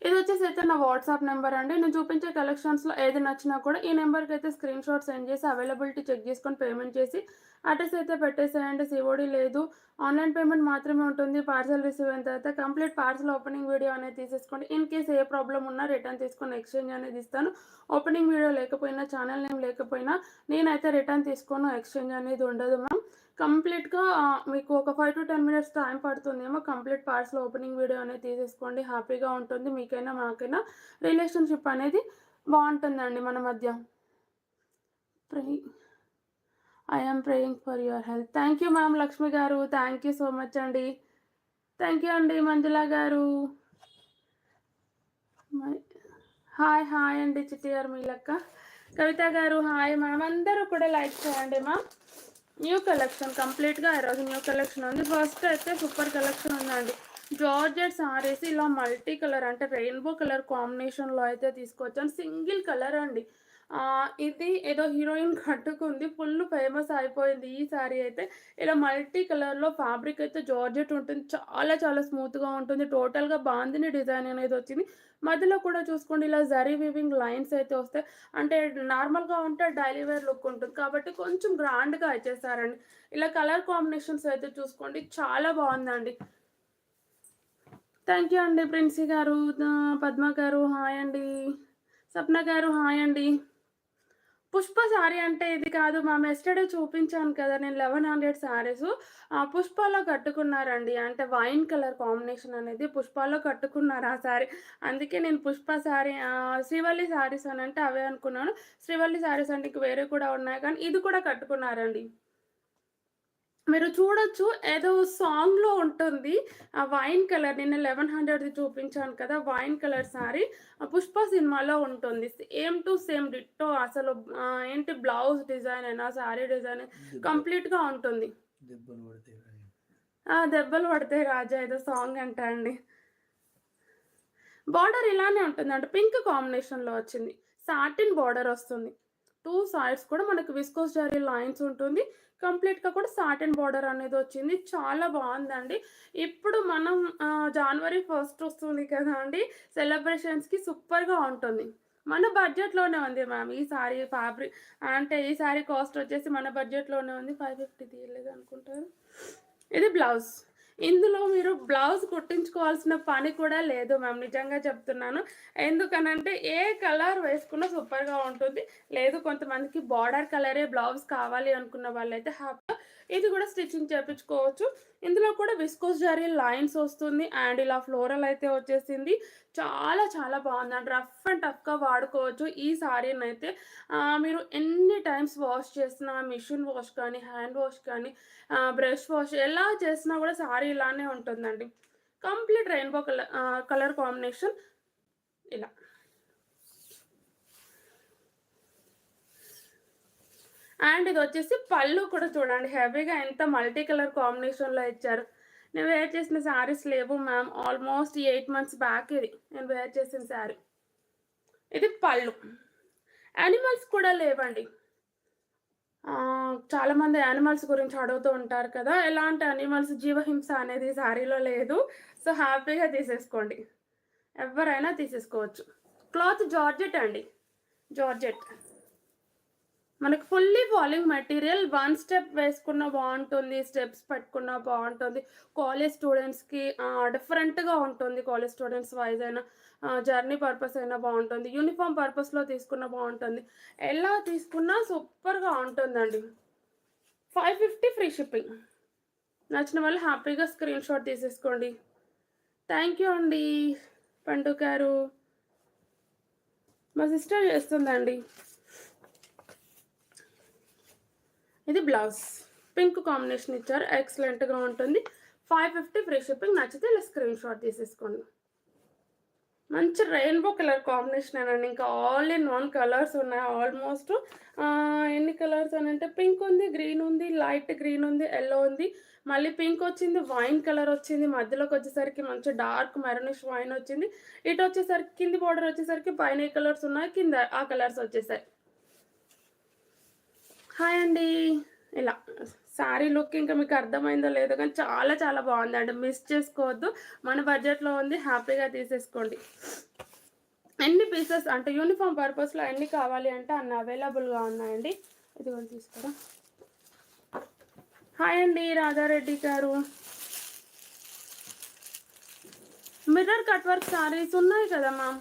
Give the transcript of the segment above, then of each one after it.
ఇది వచ్చేసి అయితే నా వాట్సాప్ నెంబర్ అండి. నేను చూపించే కలెక్షన్స్‌లో ఏది నచ్చినా కూడా ఈ నెంబర్‌కి అయితే స్క్రీన్ షాట్ సెండ్ చేసి అవైలబిలిటీ చెక్ చేసుకొని పేమెంట్ చేసి అడ్రస్ అయితే పెట్టేసేయండి. సీఓడీ లేదు. ఆన్‌లైన్ పేమెంట్ మాత్రమే ఉంటుంది. పార్సెల్ రిసీవ్ అయిన తర్వాత కంప్లీట్ పార్సెల్ ఓపెనింగ్ వీడియో అనేది తీసేసుకోండి. ఇన్ కేస్ ఏ ప్రాబ్లమ్ ఉన్నా రిటర్న్ తీసుకొని ఎక్స్చేంజ్ అనేది ఇస్తాను. ఓపెనింగ్ వీడియో లేకపోయినా, ఛానల్ నేమ్ లేకపోయినా నేనైతే రిటర్న్ తీసుకోను. ఎక్స్చేంజ్ అనేది ఉండదు మ్యామ్. కంప్లీట్‌గా మీకు ఒక 5-10 మినిట్స్ టైం పడుతుందేమో. కంప్లీట్ పార్సెల్ ఓపెనింగ్ వీడియో అనేది తీసేసుకోండి. హ్యాపీగా ఉంటుంది. మీకైనా మాకైనా రిలేషన్‌షిప్ అనేది బావుంటుందండి మన మధ్య. ప్రే I am praying for your health. Thank you ma'am Lakshmi గారు. థ్యాంక్ యూ సో మచ్ అండి. థ్యాంక్ యూ అండి మంజుల గారు. హాయ్ హాయ్ అండి చిట్టి గారు మీ లెక్క. కవిత గారు హాయ్ మ్యామ్. అందరూ కూడా లైక్ చేయండి మ్యామ్. న్యూ కలెక్షన్ కంప్లీట్‌గా ఈరోజు న్యూ కలెక్షన్ ఉంది. ఫస్ట్ అయితే సూపర్ కలెక్షన్ ఉందండి. జార్జెట్ సారీస్ ఇలా మల్టీ కలర్ అంటే రెయిన్బో కలర్ కాంబినేషన్‌లో అయితే తీసుకొచ్చాను. సింగిల్ కలర్ అండి. ఇది ఏదో హీరోయిన్ కట్టుకుంది. ఫుల్ ఫేమస్ అయిపోయింది ఈ సారీ అయితే. ఇలా మల్టీ కలర్‌లో ఫ్యాబ్రిక్ అయితే జార్జెట్ ఉంటుంది. చాలా చాలా స్మూత్‌గా ఉంటుంది. టోటల్‌గా బాందిని డిజైన్ అనేది వచ్చింది. మధ్యలో కూడా చూసుకోండి ఇలా జరీ వీవింగ్ లైన్స్ అయితే వస్తాయి. అంటే నార్మల్‌గా ఉంటే డైలీ వేర్ లుక్ ఉంటుంది. కాబట్టి కొంచెం గ్రాండ్‌గా ఇచ్చేసారండి. ఇలా కలర్ కాంబినేషన్స్ అయితే చూసుకోండి చాలా బావుందండి. థ్యాంక్ యూ అండి ప్రిన్సీ గారు. పద్మ గారు హాయ్ అండి. సప్న గారు హాయ్ అండి. పుష్ప సారీ అంటే ఇది కాదు మ్యామ్. యస్టర్‌డే చూపించాను కదా నేను 1100 సారీసు. పుష్పలో కట్టుకున్నారండి. అంటే వైన్ కలర్ కాంబినేషన్ అనేది పుష్పలో కట్టుకున్నారు ఆ సారీ. అందుకే నేను పుష్ప సారీ శ్రీవల్లి సారీస్ అనంటే అవే అనుకున్నాను. శ్రీవల్లి సారీస్ అంటే ఇంక వేరే కూడా ఉన్నాయి కానీ ఇది కూడా కట్టుకున్నారండి. మీరు చూడొచ్చు ఏదో సాంగ్‌లో ఉంటుంది. ఆ వైన్ కలర్ నిన్న 1100ది చూపించాను కదా! వైన్ కలర్ సారీ 'పుష్ప' సినిమాలో ఉంటుంది. సేమ్ టు సేమ్ డిట్టో అసలు ఏంటి బ్లౌజ్ డిజైన్ అయినా, సారీ డిజైన్ కంప్లీట్‌గా ఉంటుంది. దెబ్బలు పడతాయి రాజా ఏదో సాంగ్ అంట అండి. బార్డర్ ఇలానే ఉంటుందండి. పింక్ కాంబినేషన్‌లో వచ్చింది. సాటిన్ బార్డర్ వస్తుంది. 2 సైడ్స్ కూడా మనకు విస్కోస్ జరీ లైన్స్ ఉంటుంది. కంప్లీట్‌గా కూడా సాటిన్ బార్డర్ అనేది వచ్చింది. చాలా బావుందండి. ఇప్పుడు మనం జనవరి 1 వస్తుంది కదా అండి. సెలబ్రేషన్స్‌కి సూపర్‌గా ఉంటుంది. మన బడ్జెట్‌లోనే ఉంది మ్యామ్. ఈ సారీ ఫ్యాబ్రిక్ అంటే ఈ సారీ కాస్ట్ వచ్చేసి మన బడ్జెట్‌లోనే ఉంది. 550 తీయలేదు అనుకుంటారు. ఇది బ్లౌజ్. ఇందులో మీరు బ్లౌజ్ కుట్టించుకోవాల్సిన పని కూడా లేదు మ్యామ్. నిజంగా చెప్తున్నాను. ఎందుకనంటే ఏ కలర్ వేసుకున్నా సూపర్‌గా ఉంటుంది. లేదు కొంతమందికి బార్డర్ కలరే బ్లౌజ్ కావాలి అనుకున్న వాళ్ళైతే హ్యాపీగా ఇది కూడా స్టిచ్చింగ్ చేపించుకోవచ్చు. ఇందులో కూడా విస్కోస్ జరీ లైన్స్ వస్తుంది. అండ్ ఇలా ఫ్లోరల్ అయితే వచ్చేసింది. చాలా చాలా బావుందండి. రఫ్ అండ్ టఫ్‌గా వాడుకోవచ్చు. ఈ సారీనైతే మీరు ఎన్ని టైమ్స్ వాష్ చేసినా మిషన్ వాష్ కానీ, హ్యాండ్ వాష్ కానీ, బ్రష్ వాష్ ఎలా చేసినా కూడా సారీ ఇలానే ఉంటుందండి. కంప్లీట్ రెయిన్బో కలర్ కాంబినేషన్ ఇలా. అండ్ ఇదొచ్చేసి పళ్ళు కూడా చూడండి హెవీగా ఎంత మల్టీ కలర్ కాంబినేషన్‌లో ఇచ్చారు. నేను వేర్ చేసిన శారీస్ లేవు మ్యామ్. ఆల్మోస్ట్ 8 మంత్స్ బ్యాక్ ఇది నేను వేర్ చేసిన శారీ. ఇది పళ్ళు. యానిమల్స్ కూడా లేవండి. చాలామంది యానిమల్స్ గురించి అడుగుతూ ఉంటారు కదా! ఎలాంటి యానిమల్స్ జీవహింస అనేది శారీలో లేదు. సో, హ్యాపీగా తీసేసుకోండి. ఎవ్వరైనా తీసేసుకోవచ్చు. క్లాత్ జార్జెట్ అండి. జార్జెట్. మనకు fully falling material. One step వేసుకున్నా బావుంటుంది. స్టెప్స్ పెట్టుకున్నా బావుంటుంది. కాలేజ్ స్టూడెంట్స్‌కి డిఫరెంట్‌గా ఉంటుంది. కాలేజ్ స్టూడెంట్స్ వైస్ అయినా జర్నీ పర్పస్ అయినా బావుంటుంది. యూనిఫార్మ్ పర్పస్‌లో తీసుకున్నా బావుంటుంది. ఎలా తీసుకున్నా సూపర్‌గా ఉంటుందండి. 550 ఫ్రీ షిప్పింగ్. నచ్చిన వాళ్ళు హ్యాపీగా స్క్రీన్ షాట్ తీసేసుకోండి. థ్యాంక్ యూ అండి పండు గారు. మా సిస్టర్ చేస్తుందండి. ఇది బ్లౌజ్. పింక్ కాంబినేషన్ ఇచ్చారు. ఎక్సలెంట్‌గా ఉంటుంది. 550 ఫ్రీ షిప్పింగ్. నచ్చితే ఇలా స్క్రీన్ షాట్ తీసేసుకోండి. మంచి రెయిన్బో కలర్ కాంబినేషనేనండి. ఇంకా ఆల్ ఇన్ వన్ కలర్స్ ఉన్నాయి ఆల్మోస్ట్. ఎన్ని కలర్స్ అనంటే పింక్ ఉంది, గ్రీన్ ఉంది, లైట్ గ్రీన్ ఉంది, యెల్లో ఉంది. మళ్ళీ పింక్ వచ్చింది, వైన్ కలర్ వచ్చింది. మధ్యలోకి వచ్చేసరికి మంచి డార్క్ మెరూనిష్ వైన్ వచ్చింది. ఇటు వచ్చేసరికి కింది బోర్డర్ వచ్చేసరికి పైన ఏ కలర్స్ ఉన్నాయి, కింద ఆ కలర్స్ వచ్చేసాయి. హాయ్ అండి. ఇలా శారీ లుక్ ఇంకా మీకు అర్థమైందో లేదో కానీ చాలా చాలా బాగుందండి. మిస్ చేసుకోవద్దు. మన బడ్జెట్‌లో ఉంది. హ్యాపీగా తీసేసుకోండి. ఎన్ని పీసెస్ అంటే యూనిఫామ్ పర్పస్‌లో ఎన్ని కావాలి అంటే అన్ని అవైలబుల్‌గా ఉన్నాయండి. ఇదిగోండి తీసుకోరా. హాయ్ అండి రాధారెడ్డి గారు. మిర్రర్ కట్ వర్క్ శారీస్ ఉన్నాయి కదా మ్యామ్.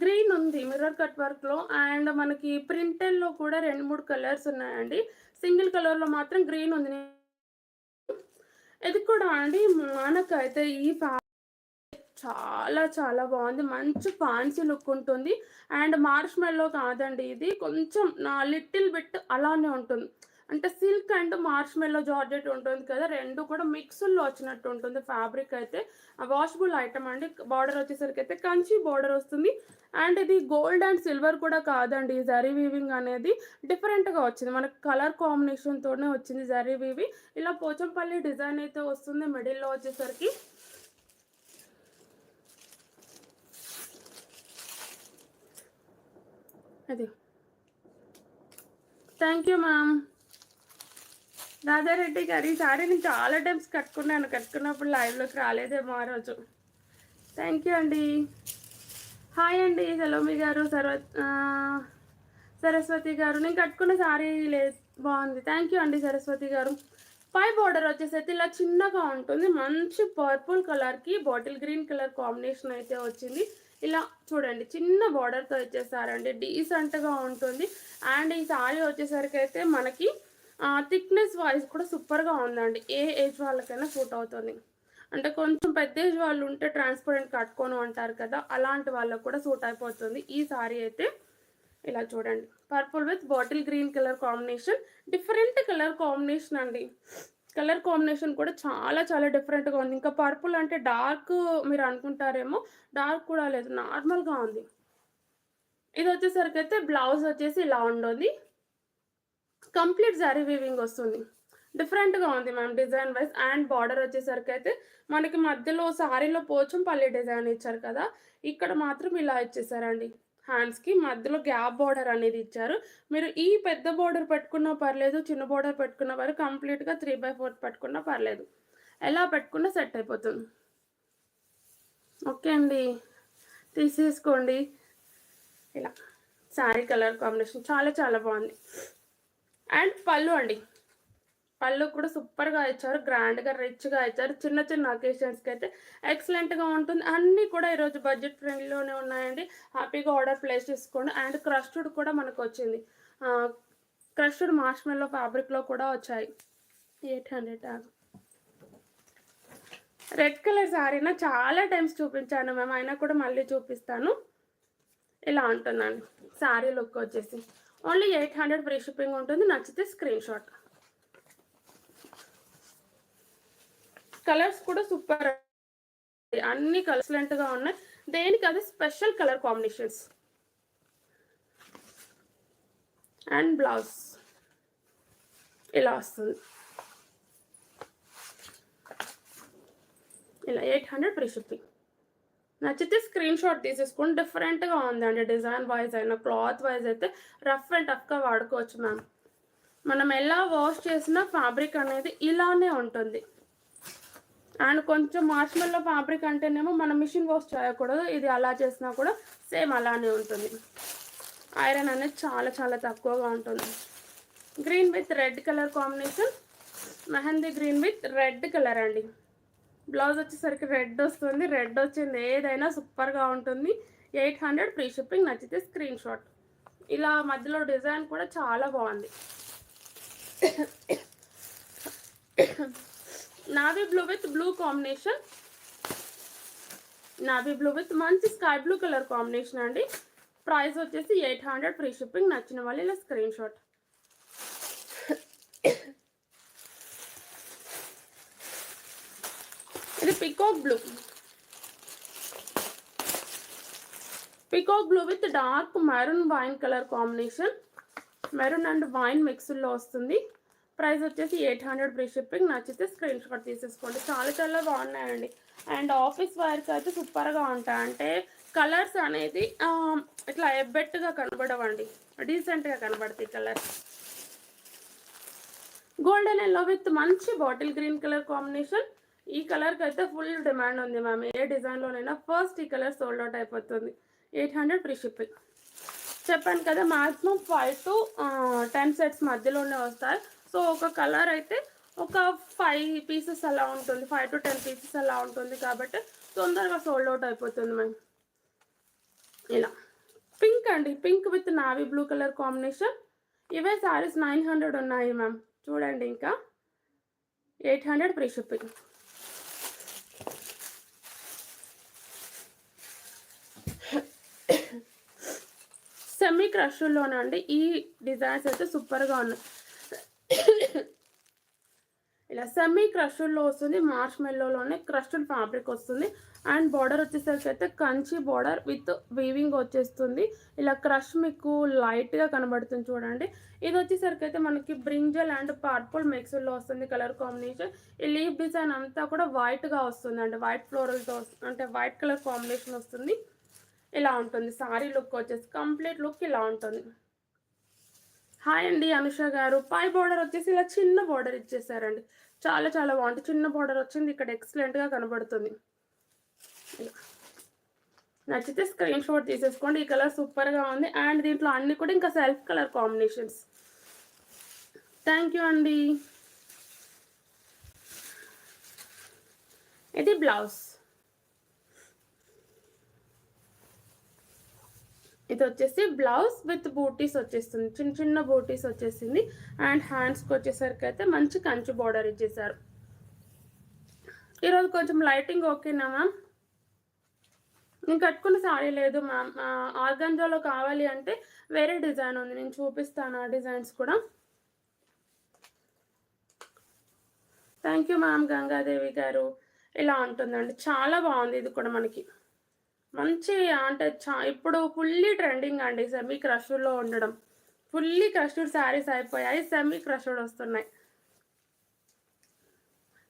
గ్రీన్ ఉంది మిర్రర్ కట్ వర్క్లో, అండ్ మనకి ప్రింటెడ్లో కూడా 2-3 కలర్స్ ఉన్నాయండి. సింగిల్ కలర్లో మాత్రం గ్రీన్ ఉంది. ఇది కూడా అండి మనకైతే ఈ చాలా చాలా బాగుంది. మంచి ఫ్యాన్సీ లుక్ ఉంటుంది. అండ్ మార్ష్ మెల్లో కాదండి, ఇది కొంచెం నా లిటిల్ బిట్ అలానే ఉంటుంది. అంటే సిల్క్ అండ్ మార్ష్ మెల్లో జార్జెట్ ఉంటుంది కదా, రెండు కూడా మిక్స్లో వచ్చినట్టు ఉంటుంది. ఫ్యాబ్రిక్ అయితే వాషబుల్ ఐటమ్ అండి. బార్డర్ వచ్చేసరికి అయితే కంచి బార్డర్ వస్తుంది. అండ్ ఇది గోల్డ్ అండ్ సిల్వర్ కూడా కాదండి. జరీ వీవింగ్ అనేది డిఫరెంట్గా వచ్చింది. మనకు కలర్ కాంబినేషన్తోనే వచ్చింది జరీ వీవింగ్. ఇలా పోచంపల్లి డిజైన్ అయితే వస్తుంది మిడిల్లో వచ్చేసరికి. అది థ్యాంక్ యూ మ్యామ్. రాధారెడ్డి గారు ఈ సారీ నేను చాలా టైమ్స్ కట్టుకున్నప్పుడు లైవ్లోకి రాలేదేమో ఆ రోజు. థ్యాంక్ యూ అండి. హాయ్ అండి సలోమి గారు, సరస్వతి గారు. నేను కట్టుకున్న సారీ లేదు, బాగుంది. థ్యాంక్ యూ అండి సరస్వతి గారు. పై బార్డర్ వచ్చేసరికి ఇలా చిన్నగా ఉంటుంది. మంచి పర్పుల్ కలర్కి బాటిల్ గ్రీన్ కలర్ కాంబినేషన్ అయితే వచ్చింది. ఇలా చూడండి చిన్న బార్డర్తో ఇచ్చేసారండి. డీసెంట్గా ఉంటుంది. అండ్ ఈ సారీ వచ్చేసరికి అయితే మనకి థిక్నెస్ వైజ్ కూడా సూపర్గా ఉందండి. ఏ ఏజ్ వాళ్ళకైనా సూట్ అవుతుంది. అంటే కొంచెం పెద్ద ఏజ్ వాళ్ళు ఉంటే ట్రాన్స్పరెంట్ కట్టుకోను అంటారు కదా, అలాంటి వాళ్ళకు కూడా సూట్ అయిపోతుంది ఈ సారీ అయితే. ఇలా చూడండి purple with bottle green colour combination. Different colour combination అండి. కలర్ కాంబినేషన్ కూడా చాలా చాలా డిఫరెంట్గా ఉంది. ఇంకా పర్పుల్ అంటే డార్క్ మీరు అనుకుంటారేమో, డార్క్ కూడా లేదు, నార్మల్గా ఉంది. ఇది వచ్చేసరికి అయితే బ్లౌజ్ వచ్చేసి ఇలా ఉండదు, కంప్లీట్ జరీ వీవింగ్ వస్తుంది. డిఫరెంట్గా ఉంది ma'am design wise. And border వచ్చేసరికి అయితే మనకి మధ్యలో సారీలో పోచంపల్లి డిజైన్ ఇచ్చారు కదా, ఇక్కడ మాత్రం ఇలా ఇచ్చేసారండి. హ్యాండ్స్కి మధ్యలో గ్యాప్ బార్డర్ అనేది ఇచ్చారు. మీరు ఈ పెద్ద బార్డర్ పెట్టుకున్నా పర్లేదు, చిన్న బార్డర్ పెట్టుకున్న వారు కంప్లీట్గా 3/4 పెట్టుకున్నా పర్లేదు, ఎలా పెట్టుకున్నా సెట్ అయిపోతుంది. ఓకే అండి, తీసేసుకోండి. ఇలా శారీ కలర్ కాంబినేషన్ చాలా చాలా బాగుంది. అండ్ పళ్ళు అండి, పళ్ళు కూడా సూపర్గా ఇచ్చారు. గ్రాండ్గా రిచ్గా ఇచ్చారు. చిన్న చిన్న అకేషన్స్కి అయితే ఎక్సలెంట్గా ఉంటుంది. అన్నీ కూడా ఈరోజు బడ్జెట్ ఫ్రెండ్లీలోనే ఉన్నాయండి. హ్యాపీగా ఆర్డర్ ప్లేస్ చేసుకోండి. అండ్ క్రస్టెడ్ కూడా మనకు వచ్చింది. క్రస్టెడ్ మార్ష్మెల్లో ఫ్యాబ్రిక్లో కూడా వచ్చాయి. 800 రెడ్ కలర్ శారీనా చాలా టైమ్స్ చూపించాను మ్యామ్, అయినా కూడా మళ్ళీ చూపిస్తాను. ఇలా ఉంటుందండి శారీ లుక్ వచ్చేసి. ఓన్లీ 800 ఫ్రీ షిప్పింగ్ ఉంటుంది. నచ్చితే స్క్రీన్ షాట్. కలర్స్ కూడా సూపర్, అన్ని కలర్స్లెంట్గా ఉన్నాయి. దేనికి అది special colour combinations. And blouse ఇలా వస్తుంది. ఇలా 800 ఫ్రీ షిప్పింగ్. నచ్చితే స్క్రీన్ షాట్ తీసేసుకొని. డిఫరెంట్గా ఉందండి డిజైన్ వైజ్ అయినా క్లాత్ వైజ్ అయితే రఫ్ అండ్ టఫ్గా వాడుకోవచ్చు మ్యామ్. మనం ఎలా వాష్ చేసినా ఫ్యాబ్రిక్ అనేది ఇలానే ఉంటుంది. అండ్ కొంచెం మార్ష్మెల్లో ఫ్యాబ్రిక్ అంటేనేమో మనం మిషన్ వాష్ చేయకూడదు, ఇది అలా చేసినా కూడా సేమ్ అలానే ఉంటుంది. ఐరన్ అనేది చాలా చాలా తక్కువగా ఉంటుంది. Green with red colour combination, mehndi green with red colour అండి. బ్లౌజ్ వచ్చేసరికి రెడ్ వస్తుంది. రెడ్ వచ్చింది ఏదైనా సూపర్గా ఉంటుంది. 800 ఫ్రీ షిప్పింగ్. నచ్చితే స్క్రీన్ షాట్. ఇలా మధ్యలో డిజైన్ కూడా చాలా బాగుంది. Navy blue with blue combination, navy blue with మంచి స్కై బ్లూ కలర్ కాంబినేషన్ అండి. ప్రైస్ వచ్చేసి 800 ఫ్రీ షిప్పింగ్. నచ్చిన వాళ్ళు ఇలా స్క్రీన్ షాట్. ఇది peacock blue, peacock blue with dark maroon wine colour combination. Maroon and wine మిక్స్లో వస్తుంది. ప్రైస్ వచ్చేసి 800 free shipping. నచ్చితే స్క్రీన్ షాట్ తీసేసుకోండి. చాలా చాలా బాగున్నాయండి. అండ్ ఆఫీస్ వేర్కి అయితే సూపర్గా ఉంటాయి. అంటే కలర్స్ అనేది ఇట్లా ఎబ్బెట్టుగా కనబడవండి, డీసెంట్గా కనబడతాయి కలర్స్. గోల్డెన్ ఎల్లో విత్ మంచి బాటిల్ గ్రీన్ కలర్ కాంబినేషన్. ఈ కలర్కి అయితే ఫుల్ డిమాండ్ ఉంది మ్యామ్. ఏ డిజైన్లోనైనా ఫస్ట్ ఈ కలర్ సోల్డ్ అవుట్ అయిపోతుంది. 800 ఫ్రీ షిప్పింగ్. చెప్పాను కదా మ్యాక్సిమం 5 to 10 సెట్స్ మధ్యలోనే వస్తాయి. సో ఒక కలర్ అయితే ఒక 5 పీసెస్ అలా ఉంటుంది, 5 to 10 పీసెస్ అలా ఉంటుంది కాబట్టి తొందరగా సోల్డ్ అవుట్ అయిపోతుంది మ్యామ్. ఇలా పింక్ అండి, pink with navy blue colour combination. ఇవే శారీస్ 900 ఉన్నాయి మ్యామ్. చూడండి, ఇంకా 800 ఫ్రీ షిప్పింగ్. సెమీ క్రష్లోనే అండి. ఈ డిజైన్స్ అయితే సూపర్గా ఉన్నాయి. ఇలా సెమీ క్రష్లో వస్తుంది, మార్ష్ మెల్లోనే క్రష్డ్ ఫ్యాబ్రిక్ వస్తుంది. అండ్ బార్డర్ వచ్చేసరికి అయితే కంచి బార్డర్ విత్ వీవింగ్ వచ్చేస్తుంది. ఇలా క్రష్ మీకు లైట్గా కనబడుతుంది చూడండి. ఇది వచ్చేసరికి అయితే మనకి బ్రింజల్ అండ్ పర్పుల్ మిక్స్లో వస్తుంది కలర్ కాంబినేషన్. ఈ లీఫ్ డిజైన్ అంతా కూడా వైట్గా వస్తుంది అండి, వైట్ ఫ్లోరల్తో అంటే వైట్ కలర్ కాంబినేషన్ వస్తుంది. ఇలా ఉంటుంది సారీ లుక్ వచ్చేసి, కంప్లీట్ లుక్ ఇలా ఉంటుంది. హాయ్ అండి అనుష గారు. పై బార్డర్ వచ్చేసి ఇలా చిన్న బార్డర్ ఇచ్చేసారండి, చాలా చాలా బాగుంటుంది. చిన్న బార్డర్ వచ్చింది ఇక్కడ, ఎక్సలెంట్గా కనబడుతుంది. నచ్చితే స్క్రీన్ షాట్ తీసేసుకోండి. ఈ కలర్ సూపర్గా ఉంది. అండ్ దీంట్లో అన్ని కూడా ఇంకా self colour combinations. Thank you అండి. ఇది బ్లౌజ్. ఇది వచ్చేసి బ్లౌజ్ విత్ బూటీస్ వచ్చేస్తుంది, చిన్న చిన్న బూటీస్ వచ్చేసింది. అండ్ హ్యాండ్స్కి వచ్చేసరికి అయితే మంచి కంచి బార్డర్ ఇచ్చేసారు. ఈరోజు కొంచెం లైటింగ్ ఓకేనా మ్యామ్? నేను కట్టుకున్న సారీ లేదు మ్యామ్. ఆర్గంజాలో కావాలి అంటే వేరే డిజైన్ ఉంది, నేను చూపిస్తాను ఆ డిజైన్స్ కూడా. థ్యాంక్ యూ మ్యామ్ గంగాదేవి గారు. ఇలా ఉంటుందండి, చాలా బాగుంది. ఇది కూడా మనకి మంచి అంటే ఇప్పుడు ఫుల్లీ ట్రెండింగ్ అండి సెమీ క్రష్డ్లో ఉండడం. ఫుల్లీ క్రష్డ్ శారీస్ అయిపోయాయి, సెమీ క్రష్డ్ వస్తున్నాయి.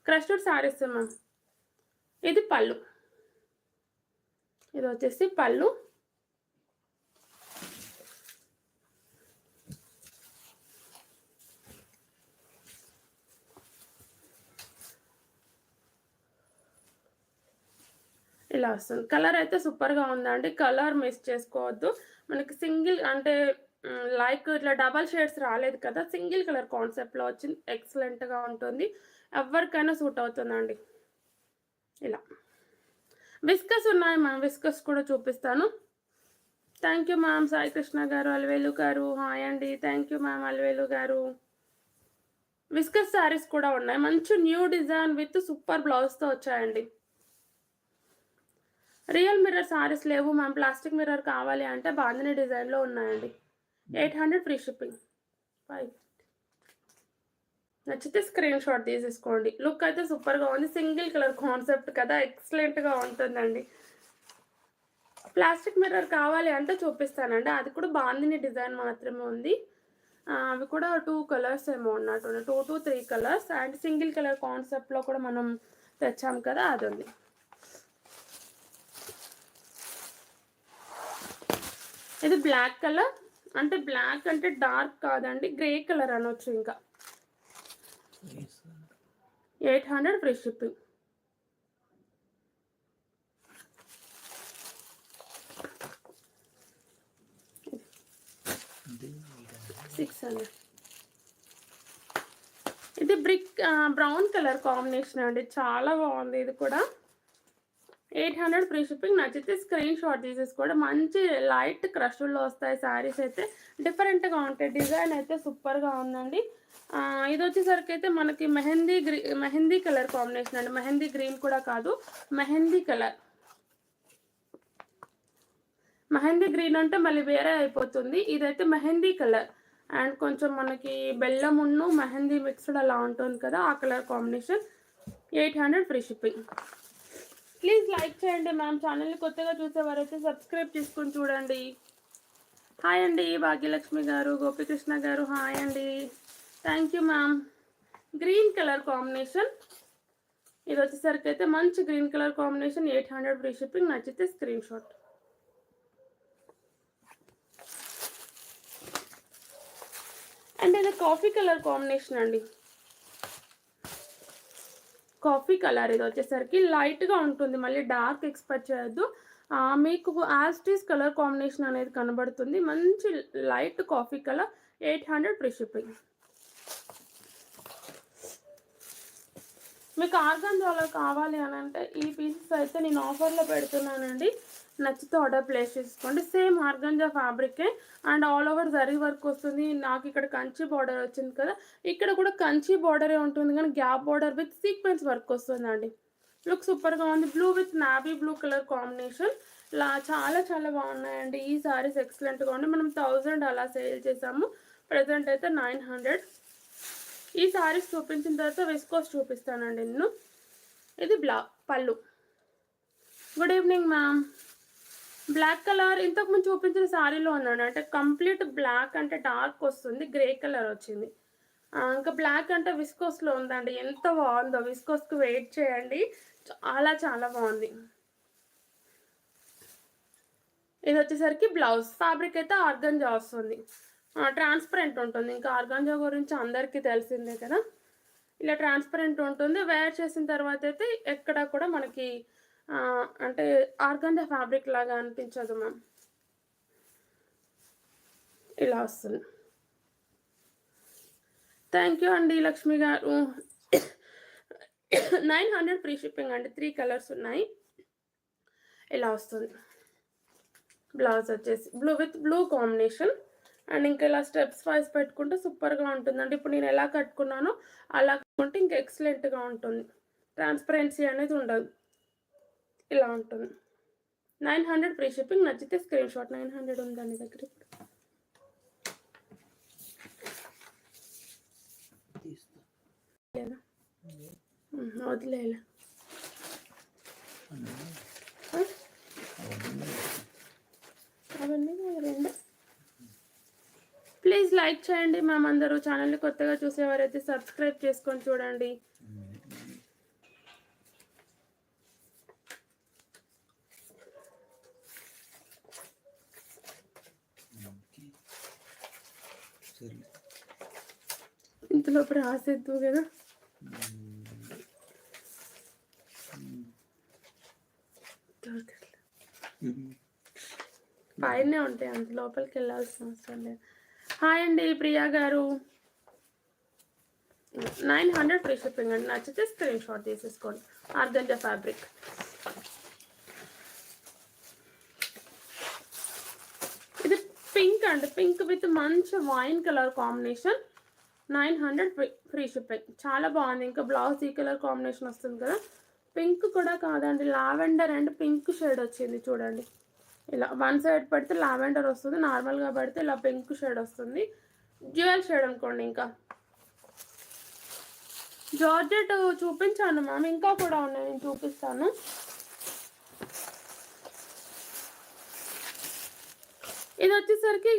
Crushed saris ma'am. ఇది పళ్ళు, ఇది వచ్చేసి పళ్ళు. ఇలా వస్తుంది. కలర్ అయితే సూపర్గా ఉందండి, కలర్ మిస్ చేసుకోవద్దు. మనకి సింగిల్ అంటే లైక్ ఇట్లా డబల్ షేడ్స్ రాలేదు కదా, సింగిల్ కలర్ కాన్సెప్ట్లో వచ్చింది. ఎక్సలెంట్గా ఉంటుంది, ఎవరికైనా సూట్ అవుతుందండి. ఇలా విస్కస్ ఉన్నాయి మ్యామ్, విస్కస్ కూడా చూపిస్తాను. Thank you ma'am. Sai Krishna గారు, అలవేలు గారు హాయ్ అండి. థ్యాంక్ యూ మ్యామ్ అలవేలు గారు. విస్కస్ శారీస్ కూడా ఉన్నాయి, మంచి న్యూ డిజైన్ విత్ సూపర్ బ్లౌజ్తో వచ్చాయండి. రియల్ మిర్రర్ సారీస్ లేవు మ్యామ్, ప్లాస్టిక్ మిర్రర్ కావాలి అంటే బాందిని డిజైన్లో ఉన్నాయండి. 800 ఫ్రీ షిప్పింగ్. 5 నచ్చితే స్క్రీన్ షాట్ తీసేసుకోండి. లుక్ అయితే సూపర్గా ఉంది, సింగిల్ కలర్ కాన్సెప్ట్ కదా, ఎక్సలెంట్గా ఉంటుందండి. ప్లాస్టిక్ మిర్రర్ కావాలి అంటే చూపిస్తానండి, అది కూడా బాందిని డిజైన్ మాత్రమే ఉంది. అవి కూడా 2 కలర్స్ ఏమో ఉన్నట్టు, 2 to 3 colours. And single colour కాన్సెప్ట్లో కూడా మనం తెచ్చాం కదా, అది ఉంది. ఇది బ్లాక్ కలర్, అంటే బ్లాక్ అంటే డార్క్ కాదండి, గ్రే కలర్ అనొచ్చు. ఇంకా 800 ఫ్రీ షిప్పింగ్. ఇది బ్రిక్ బ్రౌన్ కలర్ కాంబినేషన్ అండి, చాలా బాగుంది. ఇది కూడా 800 ఫ్రీ షిప్పింగ్. నచ్చితే స్క్రీన్ షాట్ తీసేసుకోవడం. మంచి లైట్ క్రష్లో వస్తాయి శారీస్ అయితే, డిఫరెంట్గా ఉంటాయి. డిజైన్ అయితే సూపర్గా ఉందండి. ఇది వచ్చేసరికి అయితే మనకి మెహందీ కలర్ కాంబినేషన్ అండి. మెహందీ గ్రీన్ కూడా కాదు, మెహందీ కలర్. మెహందీ గ్రీన్ అంటే మళ్ళీ వేరే అయిపోతుంది, ఇదైతే మెహందీ కలర్. అండ్ కొంచెం మనకి బెల్లమున్ను మెహందీ మిక్స్డ్ అలా ఉంటుంది కదా, ఆ colour combination. 800 free shipping. Please like చేయండి మ్యామ్. ఛానల్ని కొత్తగా చూసేవారైతే సబ్స్క్రైబ్ చేసుకొని చూడండి. హాయ్ అండి భాగ్యలక్ష్మి గారు, గోపికృష్ణ గారు హాయ్ అండి. Thank you ma'am. Green colour combination. ఇది వచ్చేసరికి అయితే మంచి green colour combination. 800 free shipping. నచ్చితే స్క్రీన్ షాట్. అండ్ ఇది కాఫీ కలర్ కాంబినేషన్ అండి. కాఫీ కలర్ ఇది వచ్చేసరికి లైట్గా ఉంటుంది, మళ్ళీ డార్క్ ఎక్స్పెక్ట్ చేయొద్దు. మీకు యాస్టీస్ కలర్ కాంబినేషన్ అనేది కనబడుతుంది. మంచి light coffee colour, 800 free shipping. మీకు ఆర్గాన్జాలో కావాలి అని అంటే ఈ పీసెస్ అయితే నేను ఆఫర్లో పెడుతున్నానండి. నచ్చితే ఆర్డర్ ప్లేస్ చేసుకోండి. సేమ్ ఆర్గాన్జా ఫ్యాబ్రికే and all over zari work వస్తుంది. నాకు ఇక్కడ కంచి బార్డర్ వచ్చింది కదా, ఇక్కడ కూడా కంచి బార్డరే ఉంటుంది కానీ gap border with sequence work వస్తుందండి. లుక్ సూపర్గా ఉంది. Blue with navy blue colour combination చాలా చాలా బాగున్నాయండి. ఈ సారీస్ ఎక్సలెంట్గా ఉంది. మనం 1000 అలా సేల్ చేసాము, ప్రజెంట్ అయితే 900. ఈ సారీస్ చూపించిన తర్వాత విస్కోస్ చూపిస్తానండి నేను. ఇది పళ్ళు. Good evening ma'am. Black colour ఇంతకుముందు చూపించిన సారీలో ఉన్నాను, అంటే కంప్లీట్ బ్లాక్ అంటే డార్క్ వస్తుంది, గ్రే కలర్ వచ్చింది. ఇంకా బ్లాక్ అంటే విస్కోస్లో ఉందండి. ఎంత బాగుందో, విస్కోస్కి వెయిట్ చేయండి, చాలా చాలా బాగుంది. ఇది వచ్చేసరికి బ్లౌజ్. ఫ్యాబ్రిక్ అయితే ఆర్గాంజా వస్తుంది, ట్రాన్స్పరెంట్ ఉంటుంది. ఇంకా ఆర్గాంజా గురించి అందరికీ తెలిసిందే కదా, ఇలా ట్రాన్స్పరెంట్ ఉంటుంది. వేర్ చేసిన తర్వాత అయితే ఎక్కడ కూడా మనకి అంటే ఆర్గాంజా ఫ్యాబ్రిక్ లాగా అనిపించదు మ్యామ్. ఇలా వస్తుంది. థ్యాంక్ యూ అండి లక్ష్మి గారు. 900 ఫ్రీ షిప్పింగ్ అండి. 3 కలర్స్ ఉన్నాయి. ఇలా వస్తుంది. బ్లౌజ్ వచ్చేసి blue with blue combination and ఇంకా ఇలా స్టెప్స్ వైజ్ పెట్టుకుంటే సూపర్గా ఉంటుందండి. ఇప్పుడు నేను ఎలా కట్టుకున్నానో అలా కట్టుకుంటే ఇంకా ఎక్సలెంట్గా ఉంటుంది. ట్రాన్స్పరెన్సీ అనేది ఉండదు, ఇలా ఉంటుంది. 900 ఫ్రీ షిప్పింగ్. నచ్చితే స్క్రీన్ షాట్. 900 ఉందండి దగ్గర. వదిలేలా అవన్నీ రెండు. ప్లీజ్ లైక్ చేయండి మ్యామ్. అందరూ ఛానల్ని కొత్తగా చూసేవారైతే సబ్స్క్రైబ్ చేసుకొని చూడండి. ఇంతలో రాసేద్దు కదా. పైనే ఉంటాయి, అంత లోపలికి వెళ్ళాల్సిన అవసరం లేదు. హాయ్ అండి ప్రియా గారు. 900 ఫ్రీ షిప్పింగ్ అండి. నచ్చితే స్క్రీన్ షాట్ తీసేసుకోండి. Organza fabric. ఇది పింక్ అండి, పింక్ విత్ మంచి wine colour combination. 900 free shipping. చాలా బాగుంది. ఇంకా బ్లౌజ్ ఈ కలర్ కాంబినేషన్ వస్తుంది కదా. పింక్ కూడా కాదండి, లావెండర్ అండ్ పింక్ షేడ్ వచ్చింది చూడండి. ఇలా వన్ సైడ్ పెడితే లావెండర్ వస్తుంది, నార్మల్గా పెడితే ఇలా పింక్ షేడ్ వస్తుంది. డ్యూయల్ షేడ్ అనుకోండి. ఇంకా జార్జెట్ చూపించాను మ్యామ్, ఇంకా కూడా ఉన్నాయి, నేను చూపిస్తాను. ఇది వచ్చేసరికి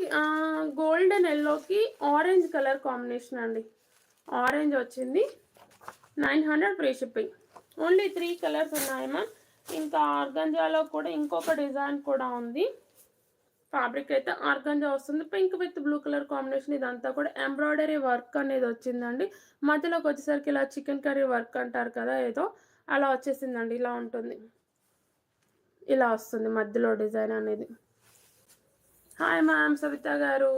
గోల్డెన్ ఎల్లోకి ఆరెంజ్ కలర్ కాంబినేషన్ అండి. ఆరెంజ్ వచ్చింది. 900 ఫ్రీ షిప్పింగ్. ఓన్లీ 3 కలర్స్ ఉన్నాయి మ్యామ్. ఇంకా ఆర్గంజాలో కూడా ఇంకొక డిజైన్ కూడా ఉంది. ఫ్యాబ్రిక్ అయితే ఆర్గంజా వస్తుంది, pink with blue colour combination. ఇదంతా కూడా ఎంబ్రాయిడరీ వర్క్ అనేది వచ్చిందండి. మధ్యలోకి వచ్చేసరికి ఇలా చికెన్ కర్రీ వర్క్ అంటారు కదా, ఏదో అలా వచ్చేసిందండి. ఇలా ఉంటుంది, ఇలా వస్తుంది మధ్యలో డిజైన్ అనేది. హాయ్ మ్యామ్ సవిత గారు.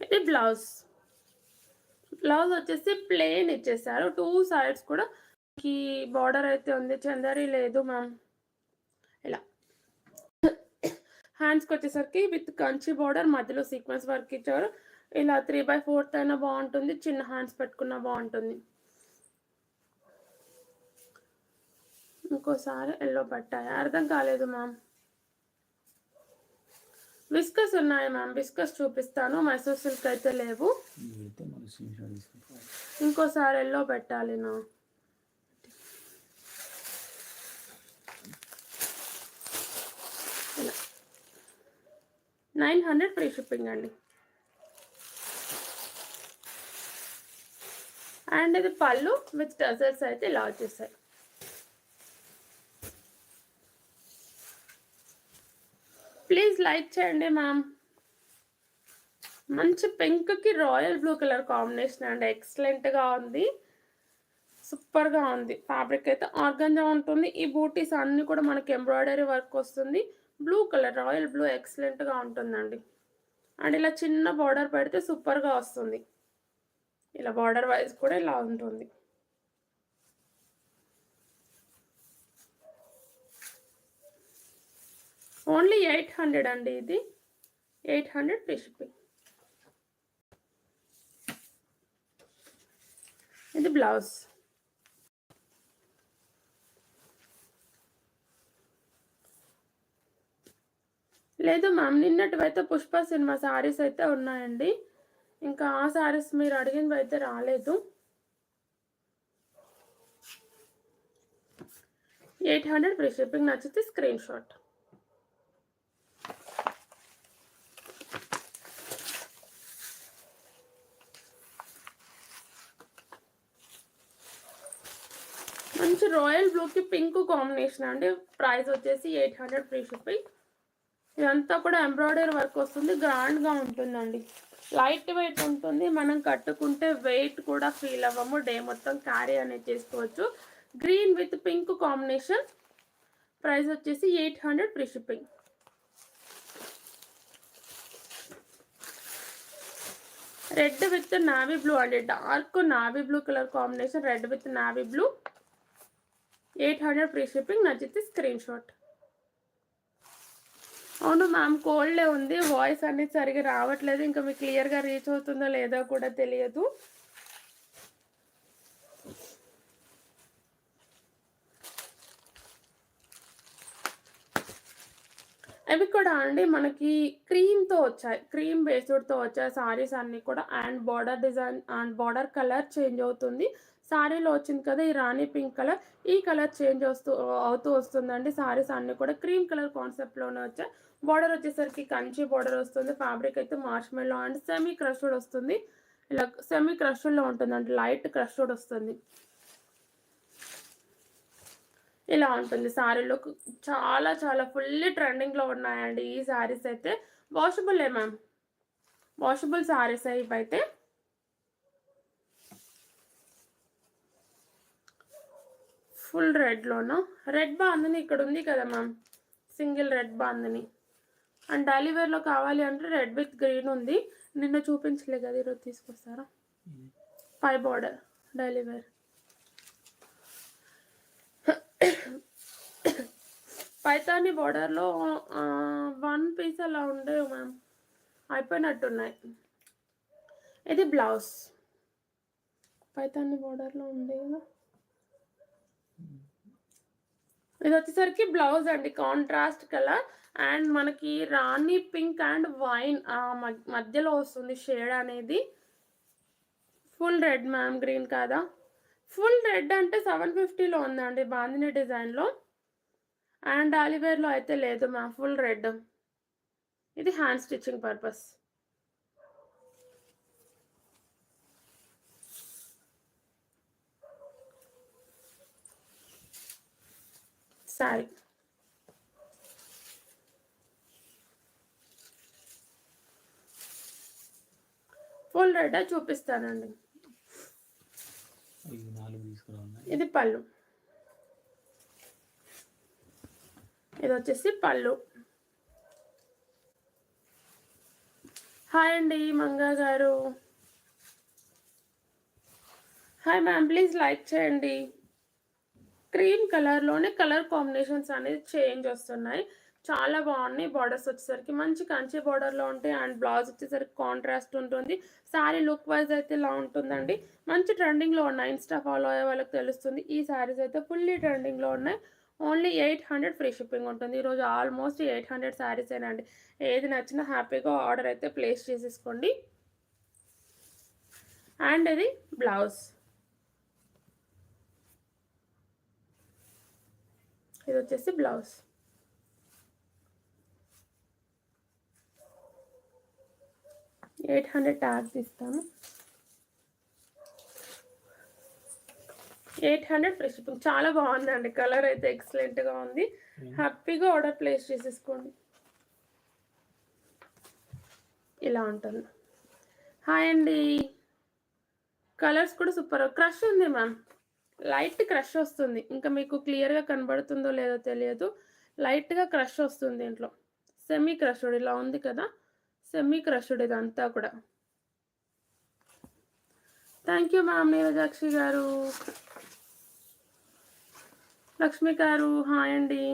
ఇది బ్లౌజ్. బ్లౌజ్ వచ్చేసి ప్లెయిన్ ఇచ్చేసారు. 2 సైడ్స్ కూడా ఈ బార్డర్ అయితే ఉంది, చందరి లేదు మ్యామ్. ఇలా హ్యాండ్స్కి వచ్చేసరికి విత్ కంచి బార్డర్, మధ్యలో సీక్వెన్స్ వర్క్ ఇచ్చారు. ఇలా 3/4 అయినా బాగుంటుంది, చిన్న హ్యాండ్స్ పెట్టుకున్నా బాగుంటుంది. ఇంకోసారి ఎల్లో పట్టాయా అర్థం కాలేదు మ్యామ్. విస్కస్ ఉన్నాయి మ్యామ్, విస్కస్ చూపిస్తాను. మైసూర్ సిల్క్ అయితే లేవు. ఇంకోసారి ఎల్లో పెట్టాలి నా. ఇలా 900 ఫ్రీ షిప్పింగ్ అండి. అండ్ ఇది పళ్ళు విత్ టజల్స్ అయితే ఇలా వచ్చేసాయి. ప్లీజ్ లైక్ చేయండి మ్యామ్. మంచి పింక్కి రాయల్ బ్లూ కలర్ కాంబినేషన్ అండి, ఎక్సలెంట్గా ఉంది, సూపర్గా ఉంది. ఫ్యాబ్రిక్ అయితే ఆర్గంజా ఉంటుంది. ఈ బూటీస్ అన్నీ కూడా మనకి ఎంబ్రాయిడరీ వర్క్ వస్తుంది. బ్లూ కలర్ రాయల్ బ్లూ ఎక్సలెంట్గా ఉంటుందండి. అండ్ ఇలా చిన్న బార్డర్ పెడితే సూపర్గా వస్తుంది. ఇలా బార్డర్ వైజ్ కూడా ఇలా ఉంటుంది. ఓన్లీ 800 అండి, ఇది 800 ఫ్రీ షిప్పింగ్. ఇది బ్లౌజ్. లేదు మ్యామ్, నిన్నటివైతే పుష్ప సినిమా శారీస్ అయితే ఉన్నాయండి. ఇంకా ఆ శారీస్ మీరు అడిగినవి అయితే రాలేదు. 800 ఫ్రీ షిప్పింగ్. నచ్చితే స్క్రీన్ షాట్. మంచి రాయల్ బ్లూకి పింక్ కాంబినేషన్ అండి. ప్రైస్ వచ్చేసి 800 ఫ్రీ షిప్పింగ్. ఇదంతా కూడా ఎంబ్రాయిడరీ వర్క్ వస్తుంది, గ్రాండ్గా ఉంటుందండి. లైట్ వెయిట్ ఉంటుంది, మనం కట్టుకుంటే వెయిట్ కూడా ఫీల్ అవ్వము. డే మొత్తం క్యారీ అనేది చేసుకోవచ్చు. Green with pink combination. Price వచ్చేసి 800 free shipping. Red with navy blue అండి, dark navy blue colour combination. Red with navy blue, 800 free shipping. నచ్చితే స్క్రీన్ షాట్. అవును మ్యామ్, కోల్డే ఉంది, వాయిస్ అనేది సరిగా రావట్లేదు. ఇంకా మీకు క్లియర్గా రీచ్ అవుతుందో లేదో కూడా తెలియదు. అవి కూడా అండి మనకి క్రీమ్తో వచ్చాయి, క్రీమ్ బేస్డ్తో వచ్చాయి సారీస్ అన్నీ కూడా. And border design and border colour change అవుతుంది. సారీలో వచ్చింది కదా ఈ రాణి పింక్ కలర్, ఈ కలర్ చేంజ్ అవుతూ వస్తుందండి. సారీస్ అన్నీ కూడా క్రీమ్ కలర్ కాన్సెప్ట్లోనే వచ్చాయి. బార్డర్ వచ్చేసరికి కంచి బార్డర్ వస్తుంది. ఫ్యాబ్రిక్ అయితే మార్ష్మెల్లో అండ్ సెమీ క్రష్డ్ వస్తుంది. ఇలా సెమీ క్రష్డ్లో ఉంటుందండి, లైట్ క్రష్డ్ వస్తుంది. ఇలా ఉంటుంది సారీ లుక్. చాలా చాలా ఫుల్లీ ట్రెండింగ్లో ఉన్నాయండి ఈ సారీస్ అయితే. వాషబుల్లే మ్యామ్, వాషబుల్ సారీస్ ఇవైతే. ఫుల్ రెడ్లోనా, రెడ్ బాందని ఇక్కడ ఉంది కదా ma'am, single red bandhani. And daily వేర్లో కావాలి అంటే రెడ్ విత్ గ్రీన్ ఉంది. నిన్న చూపించలే కదా, ఈరోజు తీసుకొస్తారా? పై బార్డర్ డైలీ వేర్. పైతాని బార్డర్లో 1 పీస్ అలా ఉండేవి మ్యామ్, అయిపోయినట్టున్నాయి. ఇది బ్లౌజ్, పైతాని బార్డర్లో ఉండే కదా. ఇది వచ్చేసరికి బ్లౌజ్ అండి, కాంట్రాస్ట్ కలర్. అండ్ మనకి రాణి పింక్ అండ్ వైన్ మధ్యలో వస్తుంది షేడ్ అనేది. ఫుల్ రెడ్ మ్యామ్, గ్రీన్ కాదా? ఫుల్ రెడ్ అంటే 750లో ఉందండి బాందిని డిజైన్లో. అండ్ ఆలివేర్లో అయితే లేదు మ్యామ్, ఫుల్ రెడ్. ఇది hand stitching purpose. Sorry full red చూపిస్తానండి. ఇది పళ్ళు, ఇది వచ్చేసి పళ్ళు. హాయ్ అండి మంగా గారు. హాయ్ మ్యామ్, ప్లీజ్ లైక్ చేయండి. క్రీమ్ కలర్లోనే కలర్ కాంబినేషన్స్ అనేది చేంజ్ వస్తున్నాయి, చాలా బాగున్నాయి. బార్డర్స్ వచ్చేసరికి మంచి కంచి బార్డర్లో ఉంటాయి. అండ్ బ్లౌజ్ వచ్చేసరికి కాంట్రాస్ట్ ఉంటుంది. శారీ లుక్ వైజ్ అయితే ఇలా ఉంటుందండి. మంచి ట్రెండింగ్లో ఉన్నాయి, ఇన్స్టా ఫాలో అయ్యే వాళ్ళకి తెలుస్తుంది. ఈ శారీస్ అయితే ఫుల్లీ ట్రెండింగ్లో ఉన్నాయి. ఓన్లీ 800 ఫ్రీ షిప్పింగ్ ఉంటుంది. ఈరోజు ఆల్మోస్ట్ 800 శారీస్ ఏనండి. ఏది నచ్చినా హ్యాపీగా ఆర్డర్ అయితే ప్లేస్ చేసేసుకోండి. అండ్ ఇది బ్లౌజ్, ఇది వచ్చేసి బ్లౌజ్. $800 ట్యాగ్స్ ఇస్తాను. 800 ఫ్రీ షిప్పింగ్. చాలా బాగుందండి, కలర్ అయితే ఎక్సలెంట్గా ఉంది. హ్యాపీగా ఆర్డర్ ప్లేస్ చేసేసుకోండి. ఇలా ఉంటుంది. హాయ్ అండి. కలర్స్ కూడా సూపర్. క్రష్ ఉంది మ్యామ్. లైట్ క్రష్ వస్తుంది. ఇంకా మీకు క్లియర్‌గా కనబడుతుందో లేదో తెలియదు. లైట్‌గా క్రష్ వస్తుంది దీంట్లో. సెమీ క్రష్డ్ ఇలా ఉంది కదా! సెమీ క్రష్డ్ ఇదంతా కూడా. థ్యాంక్ యూ మ్యామ్ నీరజాక్షి గారు. లక్ష్మి గారు హాయ్ అండి.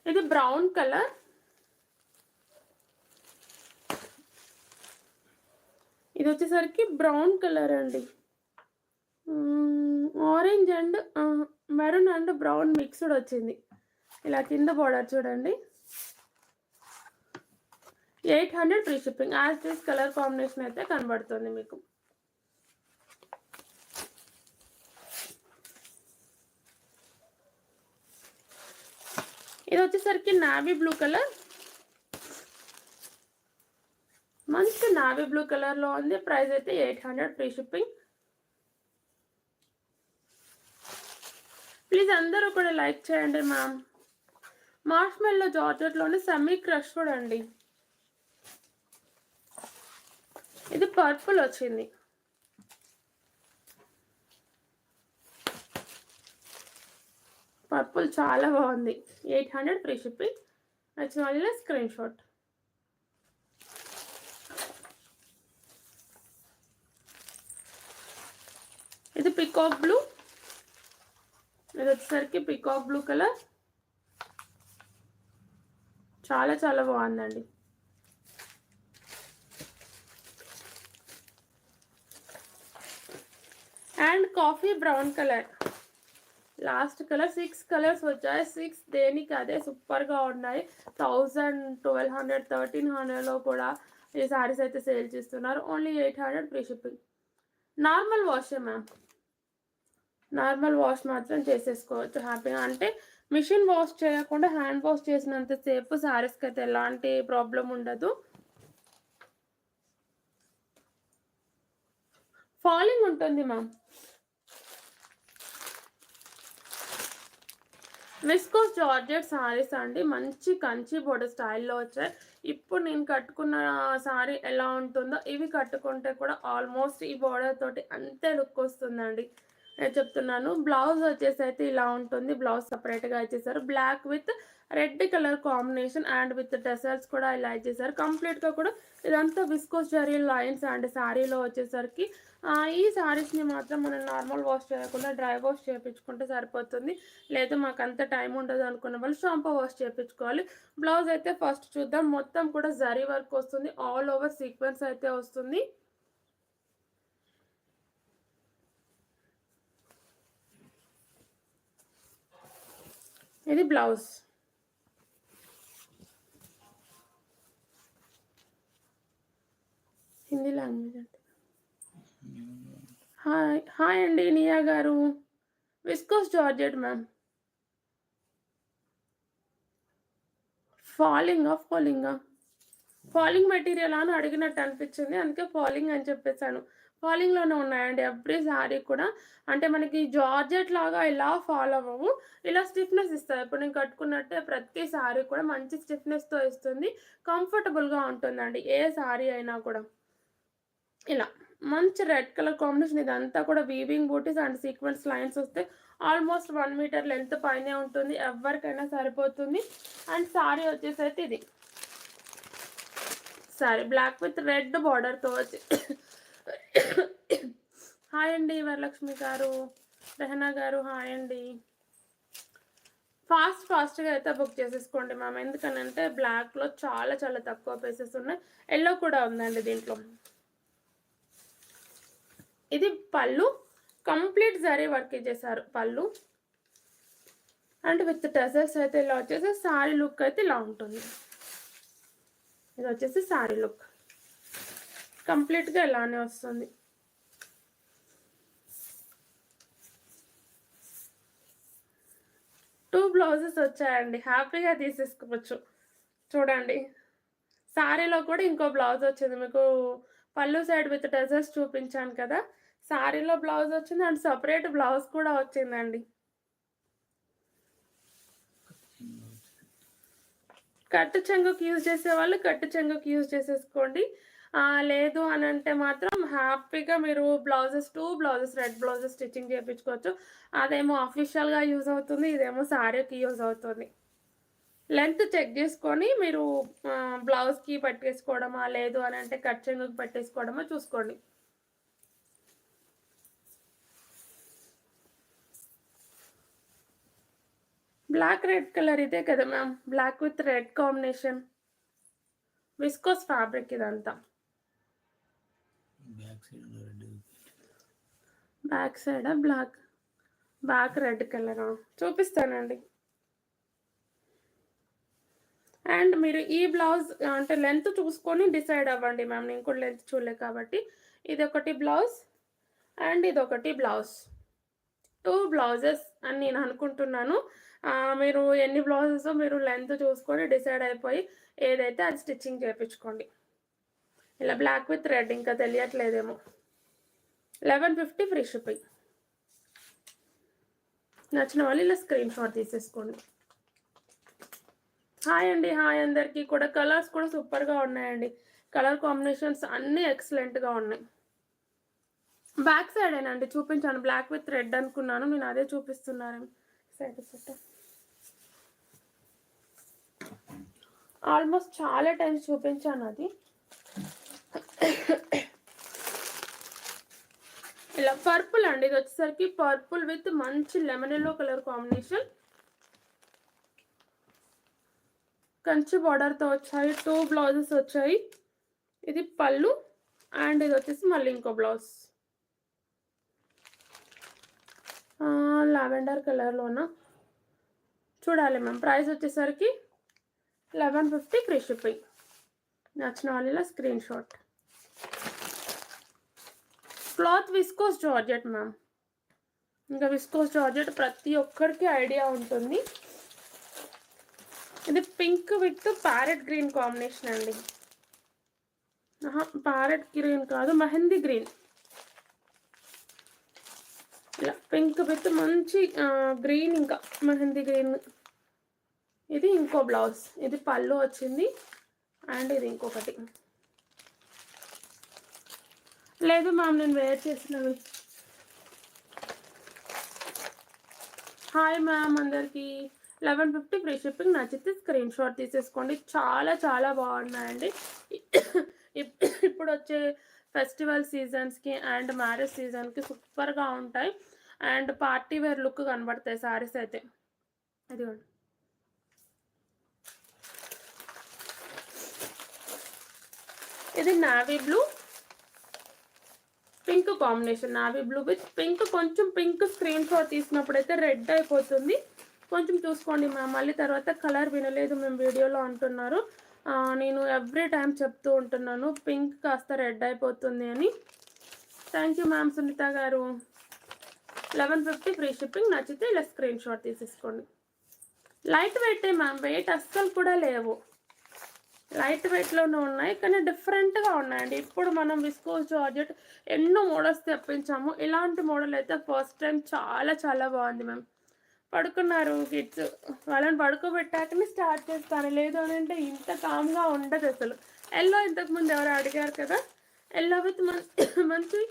ఇది బ్రౌన్ కలర్. ఇది వచ్చేసరికి బ్రౌన్ కలర్ అండి. Orange and maroon and brown mixed వచ్చింది. ఇలా కింద బోర్డర్ చూడండి. 800 free shipping. As this colour combination అయితే కనబడుతుంది మీకు. ఇది వచ్చేసరికి నావీ బ్లూ కలర్. మంచి నావీ బ్లూ కలర్లో ఉంది. ప్రైస్ అయితే 800 ఫ్రీ షిప్పింగ్. ప్లీజ్ అందరూ కూడా లైక్ చేయండి మ్యామ్. మార్ష్మెల్లో జార్జెట్లోని సెమీ క్రష్ కూడా అండి. ఇది పర్పుల్ వచ్చింది. పర్పుల్ చాలా బాగుంది. 800 ఫ్రీ షిప్పింగ్. నచ్చిన వాళ్ళ స్క్రీన్ షాట్. ఇది పికాక్ బ్లూ. ఇది వచ్చేసరికి పికాక్ బ్లూ కలర్. చాలా చాలా బాగుందండి. And coffee brown colour. Last colour 6 colours వచ్చాయి. 6 దేనికి అదే సూపర్గా ఉన్నాయి. 1000, 1200, 1300లో కూడా ఈ సారీస్ అయితే సేల్ చేస్తున్నారు. Only 800 free shipping. నార్మల్ వాషే మ్యామ్. నార్మల్ వాష్ మాత్రం చేసేసుకోవచ్చు హ్యాపీగా. అంటే మిషన్ వాష్ చేయకుండా హ్యాండ్ వాష్ చేసినంతసేపు సారీస్కి అయితే ఎలాంటి ప్రాబ్లం ఉండదు. ఫాలింగ్ ఉంటుంది మ్యామ్. విస్కోస్ జార్జెట్ సారీస్ అండి. మంచి కంచి బోర్డర్ స్టైల్లో వచ్చాయి. ఇప్పుడు నేను కట్టుకున్న సారీ ఎలా ఉంటుందో ఇవి కట్టుకుంటే కూడా ఆల్మోస్ట్ ఈ బోర్డర్ తోటి అంతే లుక్ వస్తుందండి. నేను చెప్తున్నాను. బ్లౌజ్ వచ్చేసి అయితే ఇలా ఉంటుంది. బ్లౌజ్ సపరేట్గా ఇచ్చేసారు. Black with red colour combination and with tassels కూడా ఇలా ఇచ్చేసారు. కంప్లీట్గా కూడా ఇదంతా విస్కోస్ జరీ లైన్స్ అండ్ శారీలో వచ్చేసరికి ఈ శారీస్ని మాత్రం మనం నార్మల్ వాష్ చేయకుండా డ్రై వాష్ చేయించుకుంటే సరిపోతుంది. లేదు మాకు అంత టైం ఉండదు అనుకున్న వాళ్ళు షాంపూ వాష్ చేయించుకోవాలి. బ్లౌజ్ అయితే ఫస్ట్ చూద్దాం. మొత్తం కూడా జరీ వర్క్ వస్తుంది. ఆల్ ఓవర్ సీక్వెన్స్ అయితే వస్తుంది. ఇది బ్లౌజ్. హిందీ లాంగ్వేజ్ అంటే హాయ్ అండి నియా గారు. Viscose georgette ma'am. Falling material అని అడిగినట్టు అనిపించింది. అందుకే ఫాలింగ్ అని చెప్పేసాను. ఫాలింగ్లోనే ఉన్నాయండి ఎవ్రీ శారీ కూడా. అంటే మనకి జార్జెట్ లాగా ఇలా ఫాల్ అవ్వవు. ఇలా స్టిఫ్నెస్ ఇస్తాయి. ఇప్పుడు నేను కట్టుకున్నట్టే ప్రతి శారీ కూడా మంచి స్టిఫ్నెస్తో ఇస్తుంది. కంఫర్టబుల్గా ఉంటుందండి ఏ శారీ అయినా కూడా. ఇలా మంచి రెడ్ కలర్ కాంబినేషన్. ఇదంతా కూడా వీవింగ్ బూటీస్ అండ్ సీక్వెన్స్ లైన్స్ వస్తే ఆల్మోస్ట్ 1 మీటర్ లెంత్ పైనే ఉంటుంది. ఎవరికైనా సరిపోతుంది. అండ్ శారీ వచ్చేసి అయితే ఇది సారీ బ్లాక్ విత్ రెడ్ బార్డర్తో వచ్చి హాయ్ అండి వరలక్ష్మి గారు, రెహనా గారు హాయ్ అండి. ఫాస్ట్గా అయితే బుక్ చేసేసుకోండి మ్యామ్. ఎందుకనంటే బ్లాక్లో చాలా చాలా తక్కువ పీసెస్ ఉన్నాయి. ఎల్లో కూడా ఉందండి దీంట్లో. ఇది పళ్ళు. కంప్లీట్ జరీ వర్క్ ఇచ్చేసారు పళ్ళు. అండ్ విత్ టెసల్స్ అయితే ఇలా వచ్చేసి సారీ లుక్ అయితే ఇలా ఉంటుంది. ఇది వచ్చేసి సారీ లుక్ కంప్లీట్గా ఇలానే వస్తుంది. టూ బ్లౌజెస్ వచ్చాయండి. హ్యాపీగా తీసేసుకోవచ్చు. చూడండి సారీలో కూడా ఇంకో బ్లౌజ్ వచ్చింది. మీకు పళ్ళు సైడ్ విత్ టెసల్స్ చూపించాను కదా, సారీలో బ్లౌజ్ వచ్చింది అండ్ సపరేట్ బ్లౌజ్ కూడా వచ్చిందండి. కట్టు చెంగుకి యూజ్ చేసేవాళ్ళు కట్టు చెంగుకి యూజ్ చేసేసుకోండి. లేదు అని అంటే మాత్రం హ్యాపీగా మీరు blouses 2 blouses red blouses stitching చేయించుకోవచ్చు. అదేమో అఫీషియల్‌గా యూజ్ అవుతుంది. ఇదేమో శారీకి యూజ్ అవుతుంది. లెంత్ చెక్ చేసుకొని మీరు బ్లౌజ్‌కి పట్టేసుకోవడమా, లేదు అని అంటే కట్ చెంగుకి పట్టేసుకోవడమా చూసుకోండి. బ్లాక్ రెడ్ కలర్ ఇదే కదా ma'am, black with red combination, viscose fabric ఇదంతా. బ్యాక్ సైడ్ బ్యాక్ రెడ్ కలరా చూపిస్తానండి. అండ్ మీరు ఈ బ్లౌజ్ అంటే లెంత్ చూసుకొని డిసైడ్ అవ్వండి మ్యామ్. నేను కూడా లెంత్ చూడలే కాబట్టి. ఇది ఒకటి బ్లౌజ్ అండ్ ఇది ఒకటి బ్లౌజ్, 2 బ్లౌజెస్ అని నేను అనుకుంటున్నాను. మీరు ఎన్ని బ్లౌజెస్ మీరు లెంత్ చూసుకొని డిసైడ్ అయిపోయి ఏదైతే అది స్టిచ్చింగ్ చేయించుకోండి. ఇలా బ్లాక్ విత్ రెడ్ ఇంకా తెలియట్లేదేమో. 1150 ఫ్రీ షిప్పింగ్. నచ్చిన వాళ్ళు ఇలా స్క్రీన్ షాట్ తీసేసుకోండి. హాయ్ అండి, హాయ్ అందరికీ కూడా. కలర్స్ కూడా సూపర్గా ఉన్నాయండి. కలర్ కాంబినేషన్స్ అన్నీ ఎక్సలెంట్గా ఉన్నాయి. బ్యాక్ సైడ్ ఏనండి చూపించాను, బ్లాక్ విత్ రెడ్ అనుకున్నాను, నేను అదే చూపిస్తున్నాను. సైడ్ సెట్ ఆల్మోస్ట్ చాలా టైమ్స్ చూపించాను అది. ఇలా పర్పుల్ అండి, ఇది వచ్చేసరికి పర్పుల్ విత్ మంచి lemon yellow colour combination. Kanchi బార్డర్తో వచ్చాయి. 2 బ్లౌజెస్ వచ్చాయి. ఇది పళ్ళు అండ్ ఇది వచ్చేసి మళ్ళీ ఇంకో బ్లౌజ్ లావెండర్ కలర్లోన. చూడాలి మ్యామ్. ప్రైస్ వచ్చేసరికి 1150 ఫ్రీ షిప్పింగ్. నచ్చిన వాళ్ళ screen shot. Cloth viscose georgette ma'am. ఇంకా విస్కోస్ జార్జెట్ ప్రతి ఒక్కరికి ఐడియా ఉంటుంది. ఇది pink with parrot green combination అండి. ప్యారెట్ గ్రీన్ కాదు, మెహందీ గ్రీన్. ఇలా పింక్ విత్ మంచి గ్రీన్, ఇంకా మెహందీ గ్రీన్. ఇది ఇంకో బ్లౌజ్. ఇది పళ్ళు వచ్చింది అండ్ ఇది ఇంకొకటి. లేదు మ్యామ్, నేను వేర్ చేసినవి. హాయ్ మ్యామ్ అందరికీ. 1150 ఫ్రీ షిప్పింగ్. నచ్చితే స్క్రీన్ షాట్ తీసేసుకోండి. చాలా చాలా బాగున్నాయండి. ఇప్పుడు వచ్చే ఫెస్టివల్ సీజన్స్కి అండ్ మ్యారేజ్ సీజన్కి సూపర్గా ఉంటాయి. అండ్ పార్టీ వేర్ లుక్ కనబడతాయి శారీస్ అయితే. ఇదిగోండి. ఇది navy blue pink combination. Navy blue with pink. కొంచెం పింక్ స్క్రీన్ షాట్ తీసినప్పుడైతే రెడ్ అయిపోతుంది, కొంచెం చూసుకోండి మ్యామ్. మళ్ళీ తర్వాత కలర్ వినలేదు మేము వీడియోలో అంటున్నారు. నేను ఎవ్రీ టైం చెప్తూ ఉంటున్నాను పింక్ కాస్త రెడ్ అయిపోతుంది అని. థ్యాంక్ యూ మ్యామ్ సునీత గారు. 1150 ఫ్రీ షిప్పింగ్. నచ్చితే ఇలా స్క్రీన్ షాట్ తీసేసుకోండి. లైట్ వెయిటే మ్యామ్, వెయిట్ అస్సలు కూడా లేవు. లైట్ వెయిట్లోనే ఉన్నాయి కానీ డిఫరెంట్గా ఉన్నాయండి. ఇప్పుడు మనం విస్కోస్ జార్జెట్ ఎన్నో మోడల్స్ తెప్పించాము. ఇలాంటి మోడల్ అయితే ఫస్ట్ టైం చాలా చాలా బాగుంది మ్యామ్. పడుకున్నారు కిడ్స్, వాళ్ళని పడుకోబెట్టాకనే స్టార్ట్ చేస్తాను. లేదు అని అంటే ఇంత కామ్గా ఉండదు అసలు. ఎల్లో ఇంతకుముందు ఎవరు అడిగారు కదా, ఎల్లో విత్ మంచి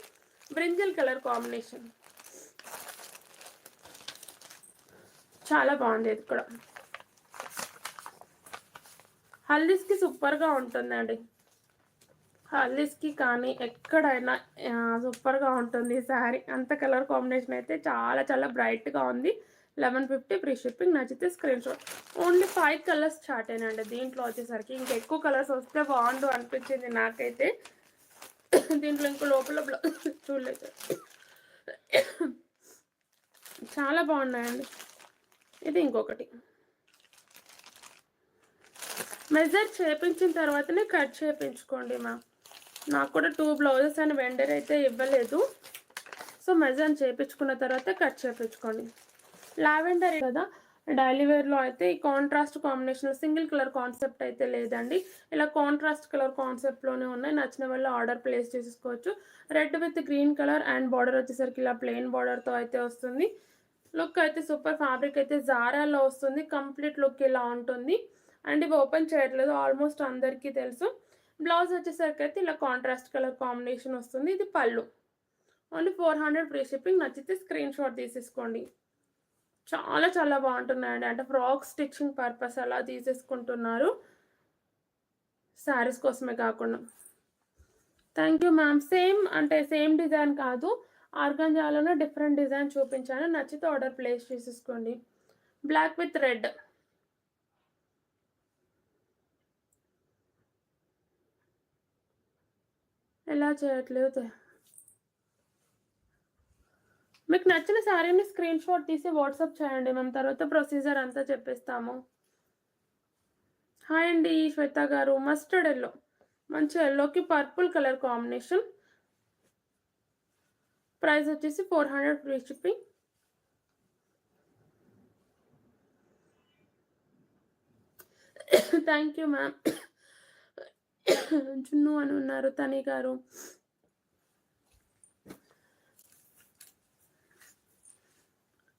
బ్రింజల్ కలర్ కాంబినేషన్. చాలా బాగుంది. ఇది కూడా హల్దీస్కి సూపర్గా ఉంటుందండి. హల్దీస్కి కానీ ఎక్కడైనా సూపర్గా ఉంటుంది ఈ శారీ. అంత కలర్ కాంబినేషన్ అయితే చాలా చాలా బ్రైట్గా ఉంది. 1150 ఫ్రీ షిప్పింగ్. నచ్చితే screenshot. Only 5 colours start అయినండి దీంట్లో వచ్చేసరికి. ఇంకా ఎక్కువ కలర్స్ వస్తే బాగుండు అనిపించింది నాకైతే. దీంట్లో ఇంకో లోపల చూడలేదు. చాలా బాగున్నాయండి. ఇది ఇంకొకటి. మెజర్ చేయించిన తర్వాతనే కట్ చేయించుకోండి మ్యామ్. నాకు కూడా 2 బ్లౌజెస్ అని వెండర్ అయితే ఇవ్వలేదు. సో మెజర్ చేయించుకున్న తర్వాత కట్ చేయించుకోండి. లావెండర్ కదా, డైలీ వేర్లో అయితే ఈ contrast combination single colour concept అయితే లేదండి. ఇలా కాంట్రాస్ట్ కలర్ కాన్సెప్ట్లోనే ఉన్నాయి. నచ్చిన వాళ్ళు ఆర్డర్ ప్లేస్ చేసుకోవచ్చు. Red with green colour and border వచ్చేసరికి ఇలా ప్లెయిన్ బార్డర్తో అయితే వస్తుంది. లుక్ అయితే సూపర్. ఫ్యాబ్రిక్ అయితే జారాలో వస్తుంది. కంప్లీట్ లుక్ ఇలా ఉంటుంది. అండ్ ఇవి ఓపెన్ చేయట్లేదు, ఆల్మోస్ట్ అందరికీ తెలుసు. బ్లౌజ్ వచ్చేసరికి అయితే ఇలా కాంట్రాస్ట్ కలర్ కాంబినేషన్ వస్తుంది. ఇది పళ్ళు. Only 400 free shipping. నచ్చితే స్క్రీన్ షాట్ తీసేసుకోండి. చాలా చాలా బాగుంటున్నాయండి. అంటే ఫ్రాక్ స్టిచ్చింగ్ పర్పస్ అలా తీసేసుకుంటున్నారు, శారీస్ కోసమే కాకుండా. Thank you ma'am. Same design కాదు, ఆర్గాంజాలోనే డిఫరెంట్ డిజైన్ చూపించాను. నచ్చితే ఆర్డర్ ప్లేస్ చేసేసుకోండి. Black with red. ఎలా చేయట్లేదు. మీకు నచ్చిన శారీని స్క్రీన్ షాట్ తీసి వాట్సాప్ చేయండి, మేము తర్వాత ప్రొసీజర్ అంతా చెప్పిస్తాము. హాయ్ అండి శ్వేత గారు. మస్టర్డ్ ఎల్లో, మంచి ఎల్లోకి పర్పుల్ కలర్ కాంబినేషన్. ప్రైస్ వచ్చేసి 400 free shipping. Thank you ma'am. జున్ను అని ఉన్నారు తని గారు.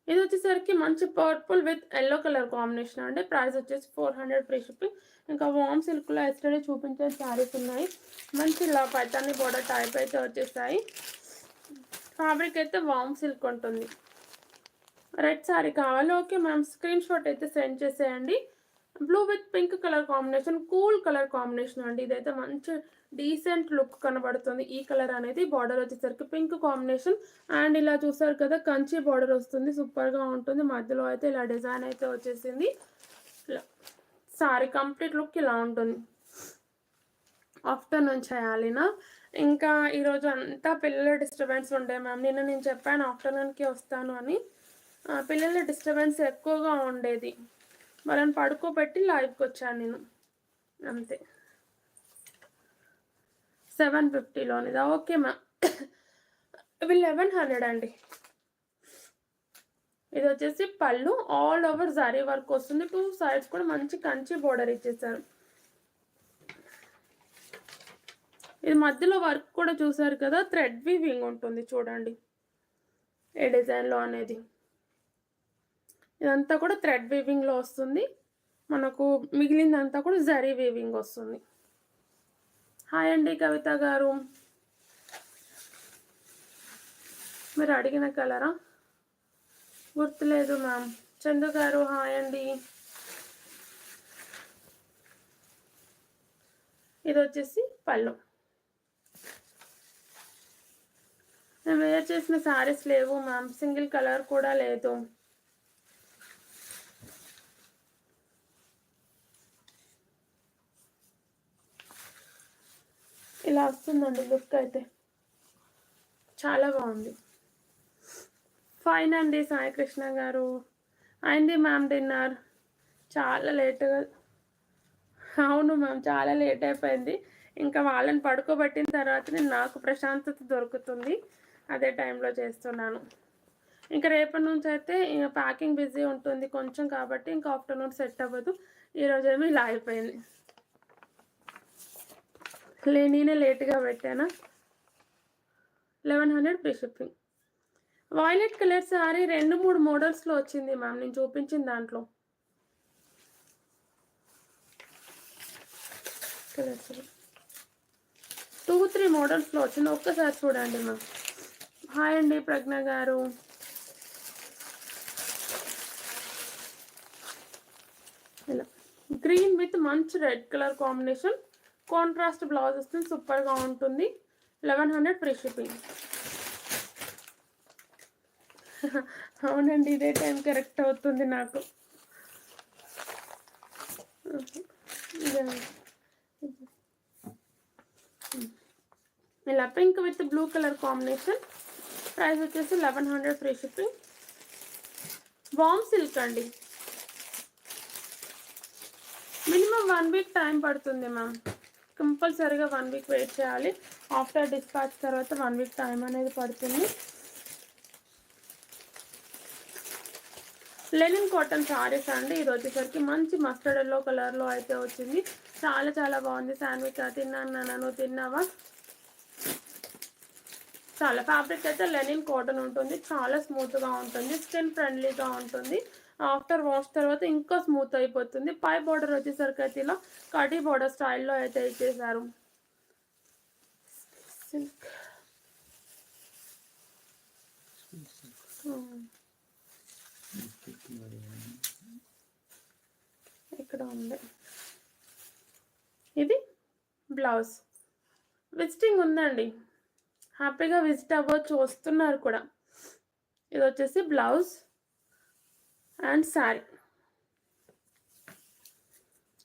ఇది వచ్చేసరికి మంచి purple with yellow colour combination అండి. ప్రైస్ వచ్చేసి 400 ఫ్రీ షిప్పింగ్. ఇంకా వామ్ సిల్క్లో ఎస్టర్డే చూపించే శారీస్ ఉన్నాయి. మంచి ఇలా పైతాని బోర్డర్ టైప్ అయితే వచ్చేసాయి. ఫ్యాబ్రిక్ అయితే వామ్ సిల్క్ ఉంటుంది. రెడ్ శారీ కావాలి, ఓకే మ్యామ్. స్క్రీన్ షాట్ అయితే సెండ్ చేసేయండి. Blue with pink colour combination, cool colour combination అండి. ఇదైతే మంచి డీసెంట్ లుక్ కనబడుతుంది. ఈ కలర్ అనేది బార్డర్ వచ్చేసరికి పింక్ కాంబినేషన్. అండ్ ఇలా చూసారు కదా, కంచి బార్డర్ వస్తుంది, సూపర్గా ఉంటుంది. మధ్యలో అయితే ఇలా డిజైన్ అయితే వచ్చేసింది. సారీ కంప్లీట్ లుక్ ఇలా ఉంటుంది. ఆఫ్టర్నూన్ చేయాలినా? ఇంకా ఈరోజు అంతా పిల్లల డిస్టర్బెన్స్ ఉండే మ్యామ్. నిన్న నేను చెప్పాను ఆఫ్టర్నూన్కి వస్తాను అని. పిల్లల డిస్టర్బెన్స్ ఎక్కువగా ఉండేది, వాళ్ళని పడుకోబెట్టి లైవ్కి వచ్చాను నేను, అంతే. 750లోనిదా? Okay ma'am. ఇవి 1100 అండి. ఇది వచ్చేసి పళ్ళు, ఆల్ ఓవర్ జరీ వర్క్ వస్తుంది. 2 సైడ్స్ కూడా మంచి కంచి బోర్డర్ ఇచ్చేసారు. ఇది మధ్యలో వర్క్ కూడా చూసారు కదా, థ్రెడ్ వీవింగ్ ఉంటుంది చూడండి ఏ డిజైన్లో అనేది. ఇదంతా కూడా థ్రెడ్ వీవింగ్లో వస్తుంది మనకు, మిగిలిందంతా కూడా జరీ వీవింగ్ వస్తుంది. హాయ్ అండి కవిత గారు. మీరు అడిగిన కలరా? గుర్తులేదు మ్యామ్. చందు గారు హాయ్ అండి. ఇది వచ్చేసి పళ్ళు. నేను వేర్ చేసిన శారీస్ లేవు మ్యామ్, సింగిల్ కలర్ కూడా లేదు. ఇలా వస్తుందండి లుక్ అయితే, చాలా బాగుంది. ఫైన్ అండి సాయి కృష్ణ గారు. అయింది మ్యామ్ డిన్నర్. చాలా లేట్గా, అవును మ్యామ్ చాలా లేట్ అయిపోయింది. ఇంకా వాళ్ళని పడుకోబెట్టిన తర్వాత నాకు ప్రశాంతత దొరుకుతుంది, అదే టైంలో చేస్తున్నాను. ఇంకా రేపటి నుంచి అయితే ప్యాకింగ్ బిజీ ఉంటుంది కొంచెం, కాబట్టి ఇంకా ఆఫ్టర్నూన్ సెట్ అవ్వదు. ఈరోజు ఏమో ఇలా అయిపోయింది. నేనే లేట్గా పెట్టానా? 1100 free shipping. Violet colour sorry 2-3 మోడల్స్లో వచ్చింది మ్యామ్, నేను చూపించిన దాంట్లో. కలర్స్ 2-3 మోడల్స్లో వచ్చింది, ఒక్కసారి చూడండి మ్యామ్. హాయ్ అండి ప్రజ్ఞ గారు. ఇలా గ్రీన్ విత్ మంచి red colour combination, contrast blouse వస్తుంది, సూపర్గా ఉంటుంది. 1100 ఫ్రీ షిప్పింగ్. అవునండి ఇదే టైం కరెక్ట్ అవుతుంది నాకు. ఇలా pink with blue colour combination. Price వచ్చేసి 1100 ఫ్రీ షిప్పింగ్. వామ్ సిల్క్ అండి. మినిమం 1 వీక్ టైం పడుతుంది మ్యామ్, కంపల్సరీగా 1 వీక్ వెయిట్ చేయాలి. ఆఫ్టర్ డిస్పాచ్ తర్వాత 1 వీక్ టైం అనేది పడుతుంది. లెనిన్ కాటన్ సారీస్ అండి. ఇది వచ్చేసరికి మంచి మస్టర్డ్ ఎల్లో కలర్లో అయితే వచ్చింది, చాలా చాలా బాగుంది. శాన్విక తిన్నాను నాన్న, నువ్వు తిన్నావా? చాలా ఫ్యాబ్రిక్ అయితే లెనిన్ కాటన్ ఉంటుంది, చాలా స్మూత్గా ఉంటుంది, స్కిన్ ఫ్రెండ్లీగా ఉంటుంది. ఆఫ్టర్ వాష్ తర్వాత ఇంకా స్మూత్ అయిపోతుంది. పై బార్డర్ వచ్చేసరికి అయితే ఇలా కడీ బార్డర్ స్టైల్లో అయితే ఇచ్చేసారు. సిల్క్ ఇక్కడ ఉంది. ఇది బ్లౌజ్. విజిటింగ్ ఉందండి, హ్యాపీగా విజిట్ అవ్వచ్చు, వస్తున్నారు కూడా. ఇది వచ్చేసి బ్లౌజ్ అండ్ శారీ.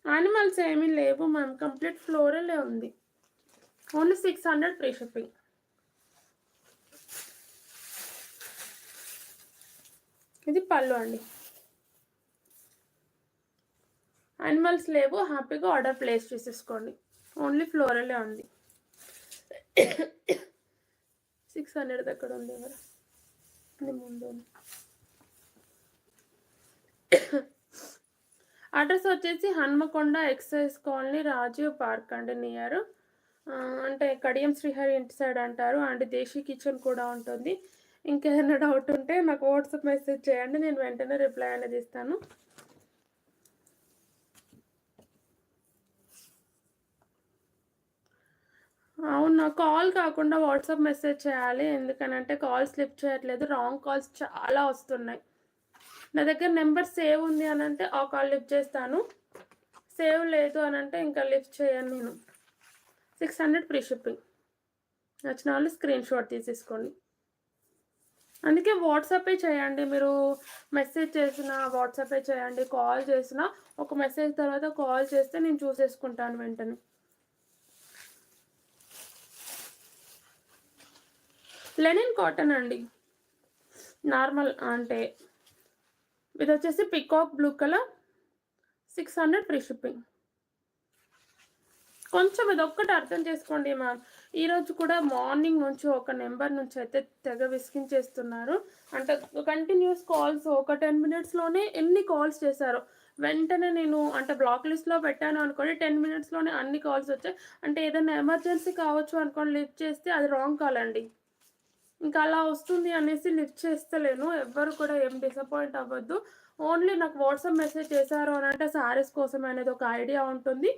యానిమల్స్ ఏమీ లేవు మ్యామ్, కంప్లీట్ ఫ్లోరలే ఉంది. Only 600 free shipping. ఇది పళ్ళు అండి. యానిమల్స్ లేవు, హ్యాపీగా ఆర్డర్ ప్లేస్ చేసేసుకోండి. ఓన్లీ ఫ్లోరలే ఉంది. 600 దగ్గర ఉంది ఎవరు ముందు. అడ్రస్ వచ్చేసి Hanmakonda excise colony, Rajiv park అండి, నియర్ అంటే కడియం శ్రీహరి ఇంటి సైడ్ అంటారు. అండ్ దేశీ కిచెన్ కూడా ఉంటుంది. ఇంకేదైనా డౌట్ ఉంటే నాకు వాట్సాప్ మెసేజ్ చేయండి, నేను వెంటనే రిప్లై అనేది ఇస్తాను. అవునా, కాల్ కాకుండా వాట్సాప్ మెసేజ్ చేయాలి. ఎందుకనంటే కాల్స్ లిఫ్ట్ చేయట్లేదు, రాంగ్ కాల్స్ చాలా వస్తున్నాయి. నా దగ్గర నెంబర్ సేవ్ ఉంది అని అంటే ఆ కాల్ లిఫ్ట్ చేస్తాను, సేవ్ లేదు అని అంటే ఇంకా లిఫ్ట్ చేయను నేను. 600 ఫ్రీ షిప్పింగ్. నచ్చిన వాళ్ళు స్క్రీన్ షాట్ తీసేసుకోండి. అందుకే వాట్సాపే చేయండి, మీరు మెసేజ్ చేసిన వాట్సాపే చేయండి, కాల్ చేసిన ఒక మెసేజ్ తర్వాత కాల్ చేస్తే నేను చూసేసుకుంటాను వెంటనే. లెనిన్ కాటన్ అండి, నార్మల్ అంటే ఇది వచ్చేసి peacock blue colour, 600 free shipping. కొంచెం ఇది ఒక్కటి అర్థం చేసుకోండి మ్యామ్, ఈరోజు కూడా మార్నింగ్ నుంచి ఒక నెంబర్ నుంచి అయితే తెగ విసిగించేస్తున్నారు. అంటే కంటిన్యూస్ కాల్స్, ఒక 10 మినిట్స్లోనే ఎన్ని కాల్స్ చేశారు. వెంటనే నేను అంటే బ్లాక్ లిస్ట్లో పెట్టాను అనుకోండి, 10 మినిట్స్లోనే అన్ని కాల్స్ వచ్చాయి. అంటే ఏదైనా ఎమర్జెన్సీ కావచ్చు అనుకోండి, లిఫ్ట్ చేస్తే అది రాంగ్ కాల్ అండి. ఇంకా అలా వస్తుంది అనేసి లిఫ్ట్ చేస్తలేను. ఎవ్వరు కూడా ఏం డిసప్పాయింట్ అవ్వద్దు. ఓన్లీ నాకు వాట్సాప్ మెసేజ్ చేశారు అని అంటే శారీస్ కోసం అనేది ఒక ఐడియా ఉంటుంది.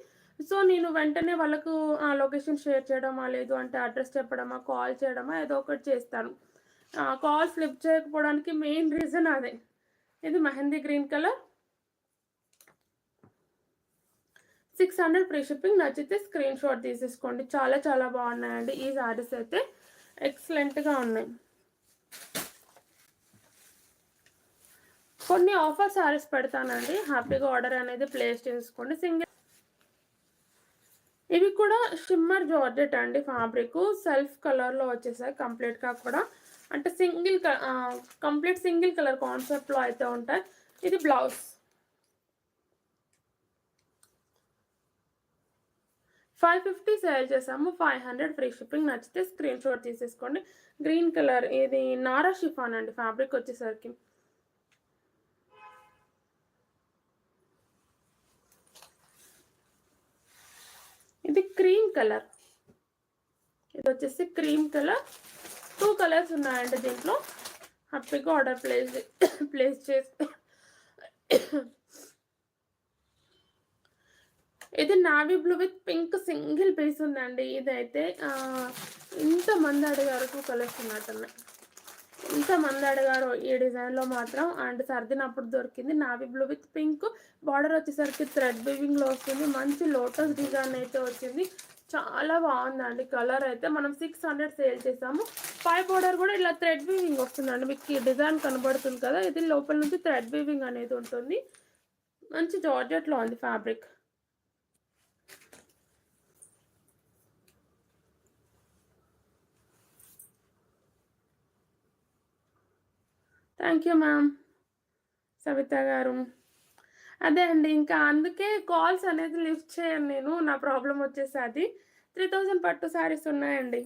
సో నేను వెంటనే వాళ్ళకు లొకేషన్ షేర్ చేయడమా, లేదు అంటే అడ్రస్ చెప్పడమా, కాల్ చేయడమా, ఏదో ఒకటి చేస్తాను. కాల్స్ లిఫ్ట్ చేయకపోవడానికి మెయిన్ రీజన్ అదే. ఇది mehndi green colour, 600 free shipping. నచ్చితే స్క్రీన్ షాట్ తీసేసుకోండి. చాలా చాలా బాగున్నాయండి ఈ శారీస్ అయితే, ఎక్సలెంట్గా ఉన్నాయి. కొన్ని ఆఫర్ శారీస్ పెడతానండి, హ్యాపీగా ఆర్డర్ అనేది ప్లేస్ చేసుకోండి. సింగిల్ ఇవి కూడా షిమ్మర్ జార్జెట్ అండి, ఫ్యాబ్రిక్ సెల్ఫ్ కలర్లో వచ్చేసాయి కంప్లీట్గా కూడా. అంటే కంప్లీట్ సింగిల్ కలర్ కాన్సెప్ట్లో అయితే ఉంటాయి. ఇది బ్లౌజ్. $550 సేల్ చేసాము, 500 ఫ్రీ షిప్పింగ్. నచ్చితే స్క్రీన్ షాట్ తీసేసుకోండి. గ్రీన్ కలర్, ఇది నారా షిఫాన్ అండి ఫ్యాబ్రిక్ వచ్చేసరికి. ఇది క్రీమ్ కలర్, ఇది వచ్చేసి క్రీమ్ కలర్. 2 కలర్స్ ఉన్నాయండి దీంట్లో. హ్యాపీగా ఆర్డర్ ప్లేస్ చేసి. ఇది navy blue with pink single piece ఉందండి. ఇదైతే ఇంతమంది అడిగారు, 2 కలర్స్ ఉన్నట్టున్నాయి. ఇంతమంది అడిగారు ఈ డిజైన్లో మాత్రం. అండ్ సర్దినప్పుడు దొరికింది. Navy blue with pink, border వచ్చేసరికి థ్రెడ్ వీవింగ్లో వస్తుంది. మంచి లోటస్ డిజైన్ అయితే వచ్చింది, చాలా బాగుందండి. కలర్ అయితే మనం 600 సేల్ చేసాము. పై బార్డర్ కూడా ఇలా థ్రెడ్ వీవింగ్ వస్తుందండి, మీకు ఈ డిజైన్ కనబడుతుంది కదా, ఇది లోపల నుంచి థ్రెడ్ వీవింగ్ అనేది ఉంటుంది. మంచి జార్జెట్లో ఉంది fabric. Thank you ma'am Savitha garu. అదే అండి, ఇంకా అందుకే కాల్స్ అనేది లిఫ్ట్ చేయను నేను. నా ప్రాబ్లం వచ్చేసి అది. 3000 పట్టు శారీస్ ఉన్నాయండి,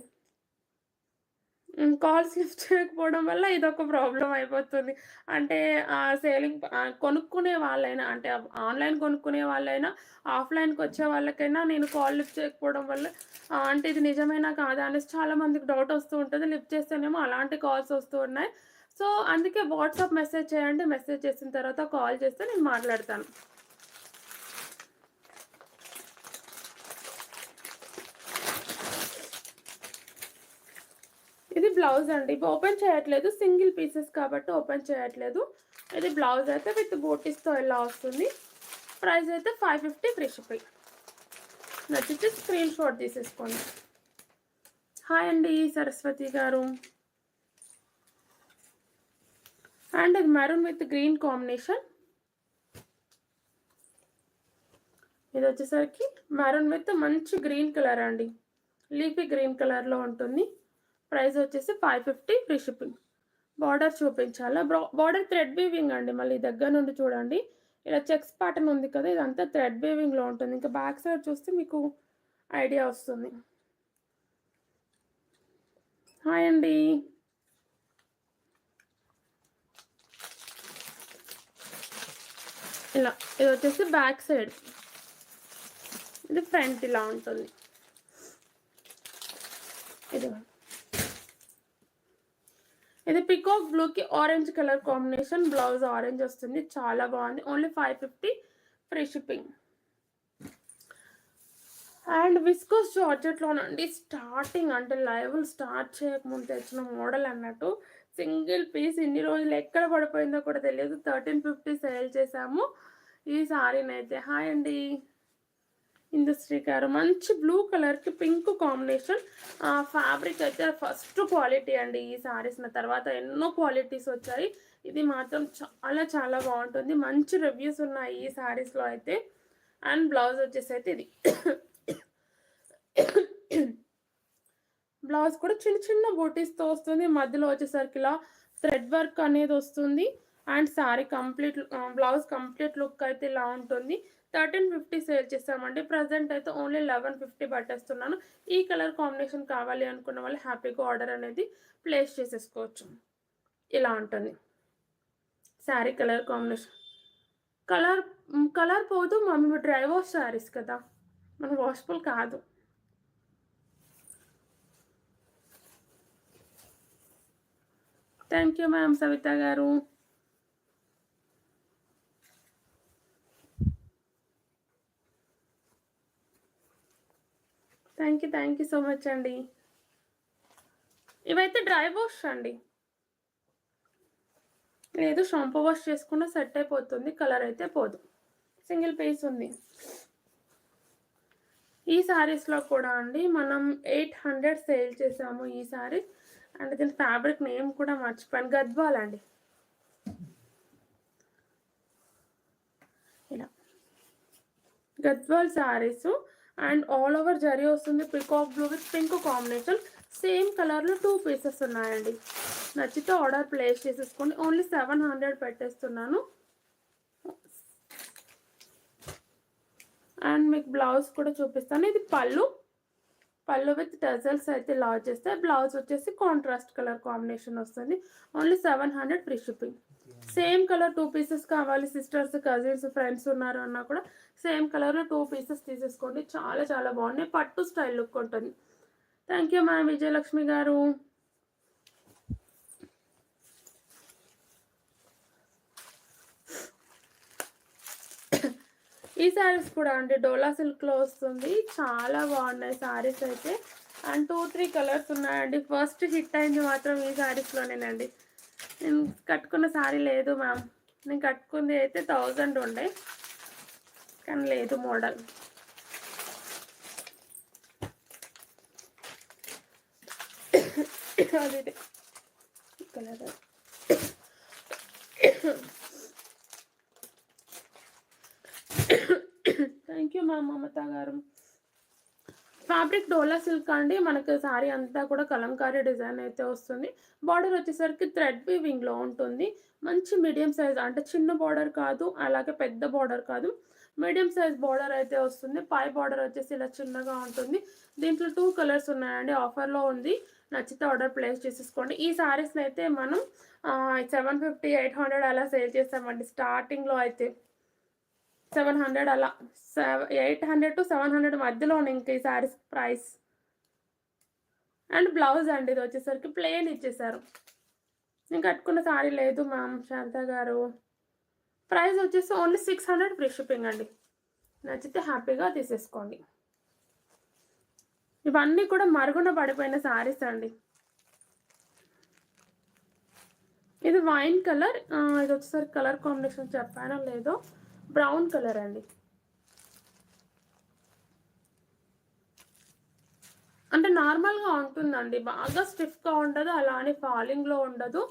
కాల్స్ లిఫ్ట్ చేయకపోవడం వల్ల ఇదొక ప్రాబ్లం అయిపోతుంది. అంటే సేలింగ్ కొనుక్కునే వాళ్ళైనా, అంటే ఆన్లైన్ కొనుక్కునే వాళ్ళైనా, ఆఫ్లైన్కి వచ్చే వాళ్ళకైనా నేను కాల్ లిఫ్ట్ చేయకపోవడం వల్ల అంటే ఇది నిజమేనా కాదా అనేసి చాలామందికి డౌట్ వస్తూ ఉంటుంది. లిఫ్ట్ చేస్తేనేమో అలాంటి కాల్స్ వస్తూ ఉన్నాయి. సో అందుకే వాట్సాప్ మెసేజ్ చేయండి. మెసేజ్ చేసిన తర్వాత కాల్ చేస్తే నేను మాట్లాడతాను. ఇది బ్లౌజ్ అండి. ఓపెన్ చేయట్లేదు, సింగిల్ పీసెస్ కాబట్టి ఓపెన్ చేయట్లేదు. ఇది బ్లౌజ్ అయితే విత్ బూటీస్తో ఇలా వస్తుంది. ప్రైస్ అయితే 550 ఫ్రీ షిప్పింగ్. నచ్చితే స్క్రీన్ షాట్ తీసేసుకోండి. హాయ్ అండి సరస్వతి గారు. అండ్ ఇది మెరూన్ విత్ గ్రీన్ కాంబినేషన్. ఇది వచ్చేసరికి మెరూన్ విత్ మంచి గ్రీన్ కలర్ అండి, లీఫీ గ్రీన్ కలర్లో ఉంటుంది. ప్రైస్ వచ్చేసి 550 ఫ్రీ షిప్పింగ్. బార్డర్ చూపించాలా? బార్డర్ థ్రెడ్ వీవింగ్ అండి. మళ్ళీ దగ్గర నుండి చూడండి, ఇలా చెక్స్ ప్యాటర్న్ ఉంది కదా, ఇదంతా థ్రెడ్ వీవింగ్లో ఉంటుంది. ఇంకా బ్యాక్ సైడ్ చూస్తే మీకు ఐడియా వస్తుంది. హాయ్ అండి. ఇలా ఇది వచ్చేసి బ్యాక్ సైడ్, ఇది ఫ్రంట్ ఇలా ఉంటుంది. ఇది పికాక్ బ్లూకి orange colour combination. Blouse orange వస్తుంది, చాలా బాగుంది. Only 550 free shipping. And viscose జార్జెట్లోనండి స్టార్టింగ్ అంటే లైవ్ స్టార్ట్ చేయకముందు తెచ్చిన మోడల్ అన్నట్టు. సింగిల్ పీస్ ఇన్ని రోజులు ఎక్కడ పడిపోయిందో కూడా తెలియదు. 1350 సేల్ చేసాము ఈ సారీని అయితే. హాయ్ అండి ఇండస్ట్రీ గారు. మంచి బ్లూ కలర్కి పింక్ కాంబినేషన్. ఫ్యాబ్రిక్ అయితే ఫస్ట్ క్వాలిటీ అండి ఈ సారీస్. తర్వాత ఎన్నో క్వాలిటీస్ వచ్చాయి, ఇది మాత్రం చాలా చాలా బాగుంటుంది. మంచి రివ్యూస్ ఉన్నాయి ఈ సారీస్లో అయితే. అండ్ బ్లౌజ్ వచ్చేసి అయితే ఇది బ్లౌజ్ కూడా చిన్న చిన్న బూటీస్తో వస్తుంది. మధ్యలో వచ్చేసరికి ఇలా థ్రెడ్ వర్క్ అనేది వస్తుంది. And sorry complete blouse complete look అయితే ఇలా ఉంటుంది. 1350 సేల్ చేస్తామండి. ప్రజెంట్ అయితే ఓన్లీ 1150 పట్టేస్తున్నాను. ఈ కలర్ కాంబినేషన్ కావాలి అనుకున్న వాళ్ళు హ్యాపీగా ఆర్డర్ అనేది ప్లేస్ చేసేసుకోవచ్చు. ఇలా ఉంటుంది శారీ కలర్ కాంబినేషన్. కలర్ పోదు, మనం డ్రై వాష్ శారీస్ కదా, మన వాషబుల్ కాదు. థ్యాంక్ యూ మ్యామ్ సవిత గారు. థ్యాంక్ యూ సో మచ్ అండి. ఇవైతే డ్రై వాష్ అండి, లేదు షాంపూ వాష్ చేసుకున్నా సెట్ అయిపోతుంది, కలర్ అయితే పోదు. సింగిల్ పీస్ ఉంది. ఈ సారీస్లో కూడా అండి మనం 800 సేల్ చేసాము ఈ సారీ. అండ్ దీని ఫ్యాబ్రిక్ నేమ్ కూడా మర్చిపోయాను, గద్వాల్ అండి. ఇలా Gadwal saris. And all over zari వస్తుంది. Peacock blue with pink combination. Same కలర్లో 2 పీసెస్ ఉన్నాయండి. నచ్చితే ఆర్డర్ ప్లేస్ చేసేసుకోండి. ఓన్లీ 700 పెట్టేస్తున్నాను. అండ్ మీకు బ్లౌజ్ కూడా చూపిస్తాను. ఇది పళ్ళు విత్ టజల్స్ అయితే లాంచ్ చేస్తే, బ్లౌజ్ వచ్చేసి కాంట్రాస్ట్ కలర్ కాంబినేషన్ వస్తుంది. Only 700 free shipping. Same colour 2 pieces కావాలి, సిస్టర్స్ కజిన్స్ ఫ్రెండ్స్ ఉన్నారు అన్నా కూడా సేమ్ కలర్లో 2 పీసెస్ తీసేసుకోండి. చాలా చాలా బాగున్నాయి, పట్టు స్టైల్ లుక్ ఉంటుంది. థ్యాంక్ యూ మ్యామ్ విజయలక్ష్మి గారు. ఈ శారీస్ కూడా అండి డోలా సిల్క్లో వస్తుంది, చాలా బాగున్నాయి శారీస్ అయితే. అండ్ 2-3 కలర్స్ ఉన్నాయండి. ఫస్ట్ హిట్ అయింది మాత్రం ఈ శారీస్లోనేనండి. నేను కట్టుకున్న శారీ లేదు మ్యామ్, నేను కట్టుకుంది అయితే 1000 ఉండే, కానీ లేదు మోడల్. అది colour thank you ma'am Mamata గారు. ఫ్యాబ్రిక్ డోలా సిల్క్ అండి. మనకు సారీ అంతా కూడా కలంకారీ డిజైన్ అయితే వస్తుంది. బార్డర్ వచ్చేసరికి థ్రెడ్ వీవింగ్లో ఉంటుంది. మంచి మీడియం సైజ్, అంటే చిన్న బార్డర్ కాదు, అలాగే పెద్ద బార్డర్ కాదు, మీడియం సైజ్ బార్డర్ అయితే వస్తుంది. పై బార్డర్ వచ్చేసి ఇలా చిన్నగా ఉంటుంది. దీంట్లో 2 కలర్స్ ఉన్నాయండి, ఆఫర్లో ఉంది. నచ్చితే ఆర్డర్ ప్లేస్ చేసేసుకోండి. ఈ సారీస్ని అయితే మనం 750-800 అలా సేల్ చేస్తామండి. స్టార్టింగ్లో అయితే 700 అలా, 800 to 700 మధ్యలో ఇంకా ఈ శారీస్ ప్రైస్. అండ్ బ్లౌజ్ అండి ఇది వచ్చేసరికి ప్లెయిన్ ఇచ్చేసారు. నేను కట్టుకున్న సారీ లేదు మ్యామ్ శారద గారు. ప్రైస్ వచ్చేసి ఓన్లీ 600 ఫ్రీ షిప్పింగ్ అండి. నచ్చితే హ్యాపీగా తీసేసుకోండి. ఇవన్నీ కూడా మరుగున పడిపోయిన సారీస్ అండి. ఇది వైన్ కలర్, ఇది వచ్చేసరికి కలర్ కాంబినేషన్ చెప్పానో లేదో, బ్రౌన్ కలర్ అండి. అంటే నార్మల్గా ఉంటుందండి, బాగా స్టిఫ్గా ఉండదు, అలా అని ఫాలింగ్లో ఉండదు.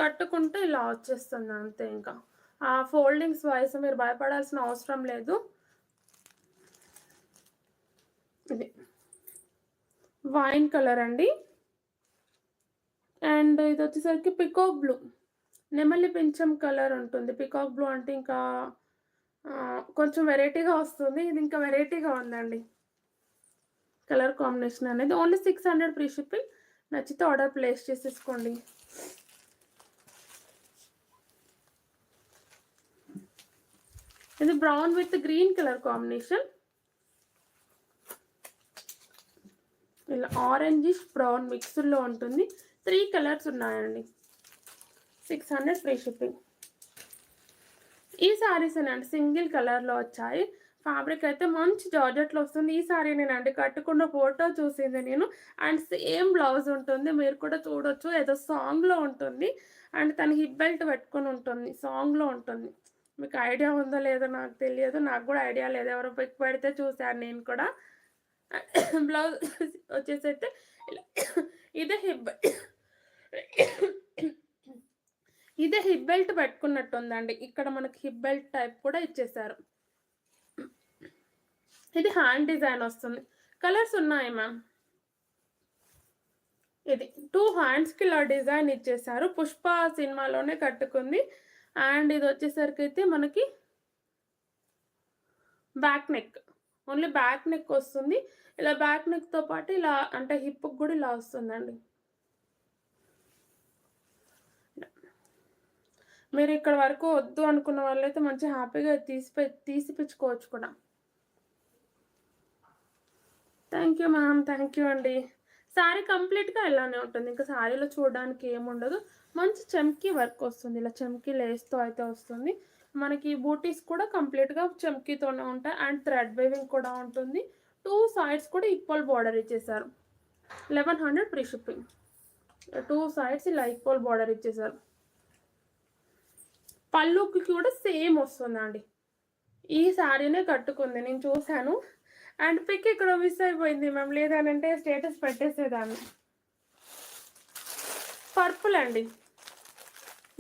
కట్టుకుంటే ఇలా వచ్చేస్తుంది అంతే. ఇంకా ఆ ఫోల్డింగ్స్ వైస్ మీరు భయపడాల్సిన అవసరం లేదు. ఇది వైన్ కలర్ అండి. అండ్ ఇది వచ్చేసరికి పికాక్ బ్లూ, నెమలి పింఛం కలర్ ఉంటుంది. పికాక్ బ్లూ అంటే ఇంకా కొంచెం వెరైటీగా వస్తుంది. ఇది ఇంకా వెరైటీగా ఉందండి కలర్ కాంబినేషన్ అనేది. Only 600 free shipping. నచ్చితే ఆర్డర్ ప్లేస్ చేసేసుకోండి. ఇది brown with green colour combination. ఇలా ఆరెంజిష్ బ్రౌన్ మిక్స్లో ఉంటుంది. 3 కలర్స్ ఉన్నాయండి. 600 ఫ్రీ షిప్పింగ్. ఈ సారీస్ అండి సింగిల్ కలర్లో వచ్చాయి. ఫ్యాబ్రిక్ అయితే మంచి జార్జెట్లో వస్తుంది. ఈ సారీ నేనండి కట్టుకున్న ఫోటో చూసింది నేను. అండ్ సేమ్ బ్లౌజ్ ఉంటుంది, మీరు కూడా చూడొచ్చు. ఏదో సాంగ్లో ఉంటుంది. అండ్ తను హిప్ బెల్ట్ పెట్టుకొని ఉంటుంది, సాంగ్లో ఉంటుంది. మీకు ఐడియా ఉందో లేదో నాకు తెలియదు, నాకు కూడా ఐడియా లేదు. ఎవరో పిక్ పెడితే చూశాను నేను కూడా. బ్లౌజ్ వచ్చేసి అయితే ఇదే హిప్ బెల్ట్ పెట్టుకున్నట్టు ఉందండి. ఇక్కడ మనకి హిప్ బెల్ట్ టైప్ కూడా ఇచ్చేసారు. ఇది హ్యాండ్ డిజైన్ వస్తుంది. కలర్స్ ఉన్నాయి మ్యామ్. ఇది 2 హ్యాండ్స్కి ఇలా డిజైన్ ఇచ్చేసారు. పుష్ప సినిమాలోనే కట్టుకుంది. అండ్ ఇది వచ్చేసరికి అయితే మనకి back neck, only back neck వస్తుంది. ఇలా బ్యాక్ నెక్తో పాటు ఇలా అంటే హిప్కి కూడా ఇలా వస్తుందండి. మీరు ఇక్కడ వరకు వద్దు అనుకున్న వాళ్ళైతే మంచి హ్యాపీగా తీసిపించుకోవచ్చు కూడా. Thank you ma'am, thank you అండి. శారీ కంప్లీట్గా ఇలానే ఉంటుంది, ఇంకా శారీలో చూడడానికి ఏముండదు. మంచి చమ్కీ వర్క్ వస్తుంది, ఇలా చమ్కీ లేస్తో అయితే వస్తుంది. మనకి బూటీస్ కూడా కంప్లీట్గా చమ్కీతోనే ఉంటాయి. అండ్ థ్రెడ్ వేవింగ్ కూడా ఉంటుంది. 2 సైడ్స్ కూడా ఈక్వల్ బార్డర్ ఇచ్చేసారు. 1100 ఫ్రీ షిప్పింగ్. 2 సైడ్స్ ఇలా ఈక్వల్ బార్డర్ ఇచ్చేసారు. పళ్ళుకి కూడా సేమ్ వస్తుందండి. ఈ శారీనే కట్టుకుంది, నేను చూశాను. అండ్ పిక్ ఇక్కడ మిస్ అయిపోయింది మ్యామ్, లేదనంటే స్టేటస్ పెట్టేసేదాన్ని. పర్పుల్ అండి,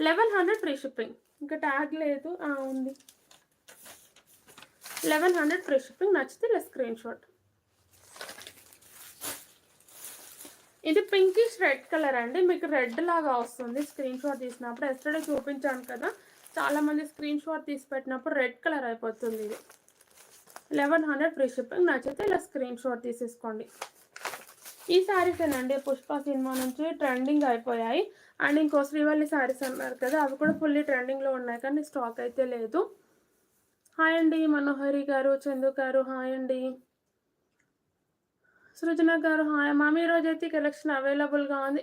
1100 ఫ్రీ షిప్పింగ్. ఇంకా ట్యాగ్ లేదు, ఉంది. 1100 ఫ్రీ షిప్పింగ్. నచ్చితే ఇలా స్క్రీన్ షాట్. ఇది పింకిష్ రెడ్ కలర్ అండి, మీకు రెడ్ లాగా వస్తుంది స్క్రీన్ షాట్ తీసినప్పుడు. ఎస్టర్డే చూపించాను కదా, చాలామంది స్క్రీన్ షాట్ తీసి పెట్టినప్పుడు రెడ్ కలర్ అయిపోతుంది. ఇది 1100 ఫ్రీ షిప్పింగ్. నచ్చితే ఇలా స్క్రీన్ షాట్ తీసేసుకోండి. ఈ శారీస్ ఏనండి పుష్ప సినిమా నుంచి ట్రెండింగ్ అయిపోయాయి. అండ్ ఇంకో శ్రీవల్లి శారీస్ అన్నారు కదా, అవి కూడా ఫుల్లీ ట్రెండింగ్లో ఉన్నాయి, కానీ స్టాక్ అయితే లేదు. హాయ్ అండి మనోహరి గారు, చందు గారు హాయ్ అండి. సృజన గారు హాయ్ మ్యామ్. ఈరోజు అయితే కలెక్షన్ అవైలబుల్గా ఉంది.